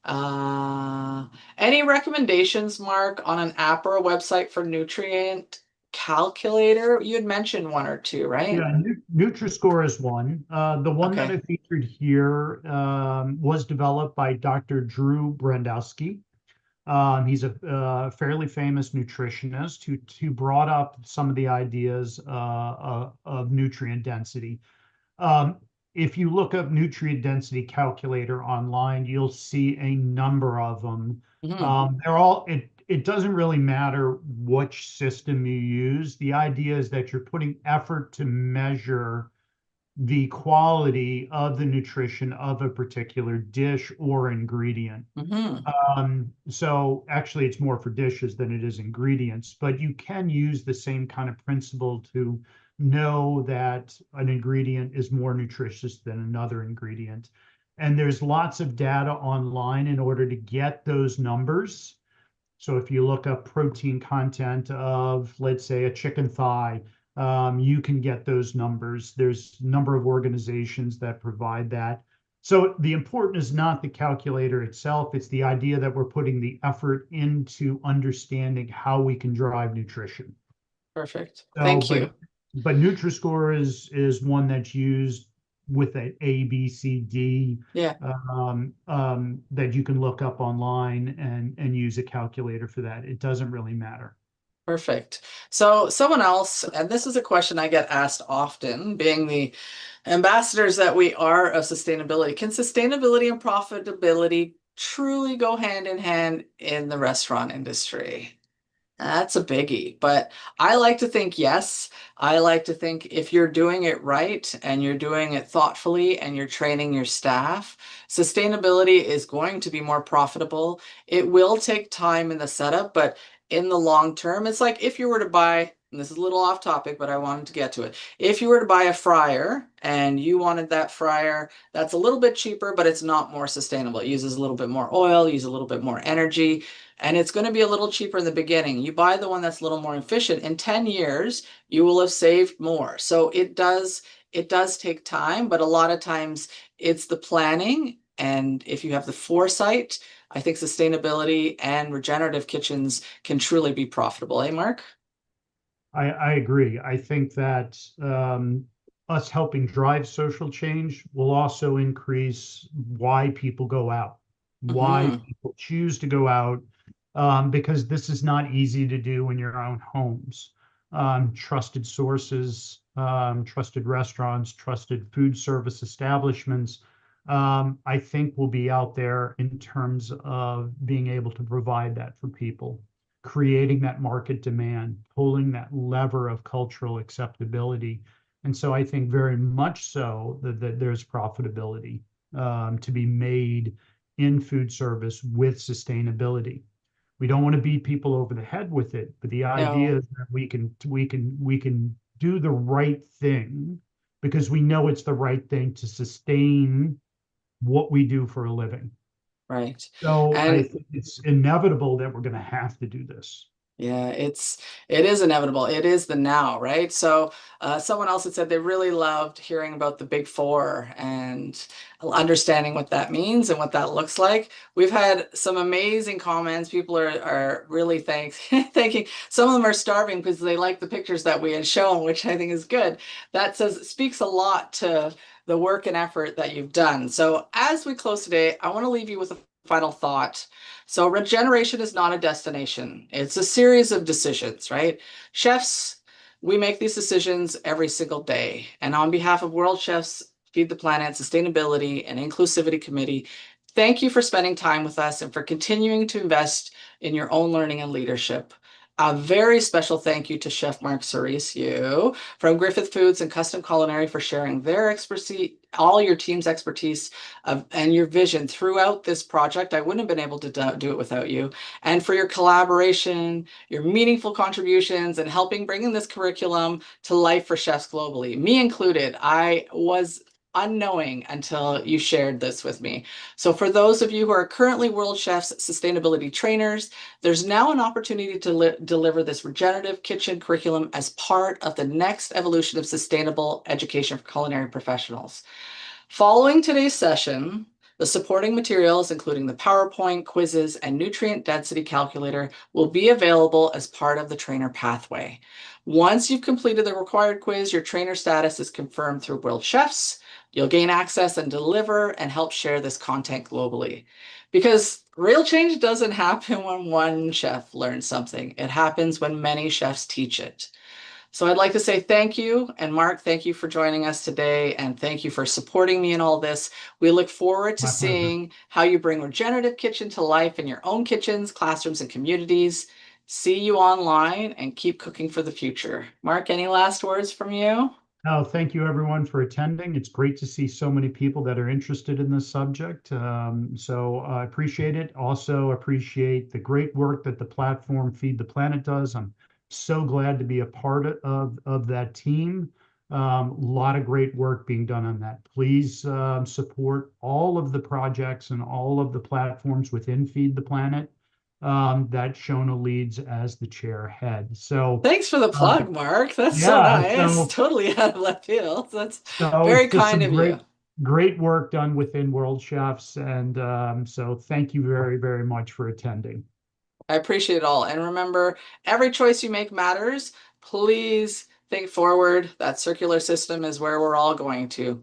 [SPEAKER 1] Uh, any recommendations, Mark, on an app or a website for nutrient calculator? You had mentioned one or two, right?
[SPEAKER 2] Yeah, Nutri-Score is one. The one that
[SPEAKER 1] Okay.
[SPEAKER 2] I featured here was developed by Dr. Drew Brandowski. He's a fairly famous nutritionist who brought up some of the ideas of nutrient density. Um, if you look up nutrient density calculator online, you'll see a number of them.
[SPEAKER 1] Mhm.
[SPEAKER 2] They're all, it doesn't really matter which system you use. The idea is that you're putting effort to measure the quality of the nutrition of a particular dish or ingredient.
[SPEAKER 1] Mhm.
[SPEAKER 2] So actually, it's more for dishes than it is ingredients, but you can use the same kind of principle to know that an ingredient is more nutritious than another ingredient. And there's lots of data online in order to get those numbers. So if you look up protein content of, let's say, a chicken thigh, you can get those numbers. There's a number of organizations that provide that. So the important is not the calculator itself, it's the idea that we're putting the effort into understanding how we can drive nutrition.
[SPEAKER 1] Perfect.
[SPEAKER 2] So,
[SPEAKER 1] Thank you.
[SPEAKER 2] but Nutri-Score is one that's used with a A, B, C, D
[SPEAKER 1] Yeah.
[SPEAKER 2] that you can look up online and use a calculator for that. It doesn't really matter.
[SPEAKER 1] Perfect. So, someone else, and this is a question I get asked often, being the ambassadors that we are of sustainability, can sustainability and profitability truly go hand in hand in the restaurant industry? That's a biggie, but I like to think yes. I like to think if you're doing it right and you're doing it thoughtfully and you're training your staff, sustainability is going to be more profitable. It will take time in the setup, but in the long term. It's like if you were to buy, and this is a little off topic, but I wanted to get to it. If you were to buy a fryer and you wanted that fryer that's a little bit cheaper, but it's not more sustainable. It uses a little bit more oil, uses a little bit more energy, and it's going to be a little cheaper in the beginning. You buy the one that's a little more efficient. In 10 years, you will have saved more. So it does take time, but a lot of times it's the planning. And if you have the foresight, I think sustainability and regenerative kitchens can truly be profitable. Eh, Mark?
[SPEAKER 2] I agree. I think that us helping drive social change will also increase why people go out, why
[SPEAKER 1] Hmm.
[SPEAKER 2] people choose to go out, because this is not easy to do in your own homes. Trusted sources, trusted restaurants, trusted food service establishments, I think will be out there in terms of being able to provide that for people, creating that market demand, pulling that lever of cultural acceptability. And so I think very much so that there's profitability to be made in food service with sustainability. We don't want to beat people over the head with it, but the idea
[SPEAKER 1] No,
[SPEAKER 2] is that we can do the right thing because we know it's the right thing to sustain what we do for a living.
[SPEAKER 1] right.
[SPEAKER 2] So I
[SPEAKER 1] And
[SPEAKER 2] think it's inevitable that we're going to have to do this.
[SPEAKER 1] yeah, it is inevitable. It is the now, right? So someone else had said they really loved hearing about the big four and understanding what that means and what that looks like. We've had some amazing comments. People are really thanking. Some of them are starving because they like the pictures that we had shown, which I think is good. That says speaks a lot to the work and effort that you've done. So as we close today, I want to leave you with a final thought. So regeneration is not a destination. It's a series of decisions, right? Chefs, we make these decisions every single day. And on behalf of World Chefs, Feed the Planet, Sustainability, and Inclusivity Committee, thank you for spending time with us and for continuing to invest in your own learning and leadership. A very special thank you to Chef Mark Cerise, you from Griffith Foods and Custom Culinary for sharing their expertise, all your team's expertise and your vision throughout this project. I wouldn't have been able to do it without you. And for your collaboration, your meaningful contributions, and helping bringing this curriculum to life for chefs globally, me included. I was unknowing until you shared this with me. So for those of you who are currently World Chefs sustainability trainers, there's now an opportunity to deliver this regenerative kitchen curriculum as part of the next evolution of sustainable education for culinary professionals. Following today's session, the supporting materials, including the PowerPoint, quizzes, and nutrient density calculator, will be available as part of the trainer pathway. Once you've completed the required quiz, your trainer status is confirmed through World Chefs. You'll gain access and deliver and help share this content globally. Because real change doesn't happen when one chef learns something, it happens when many chefs teach it. So I'd like to say thank you. And Mark, thank you for joining us today. And thank you for supporting me in all this. We look forward to
[SPEAKER 2] My pleasure.
[SPEAKER 1] seeing how you bring regenerative kitchen to life in your own kitchens, classrooms, and communities. See you online and keep cooking for the future. Mark, any last words from you?
[SPEAKER 2] Oh, thank you everyone for attending. It's great to see so many people that are interested in this subject. So I appreciate it. Also appreciate the great work that the platform Feed the Planet does. I'm so glad to be a part of that team. A lot of great work being done on that. Please support all of the projects and all of the platforms within Feed the Planet that Shona leads as the chair head. So
[SPEAKER 1] Thanks for the
[SPEAKER 2] um,
[SPEAKER 1] plug, Mark. That's so
[SPEAKER 2] yeah,
[SPEAKER 1] nice. Totally out of left field. That's
[SPEAKER 2] it's
[SPEAKER 1] very
[SPEAKER 2] just
[SPEAKER 1] kind
[SPEAKER 2] some
[SPEAKER 1] of you.
[SPEAKER 2] great work done within World Chefs, and so thank you very, very much for attending.
[SPEAKER 1] I appreciate it all. And remember, every choice you make matters. Please think forward. That circular system is where we're all going to.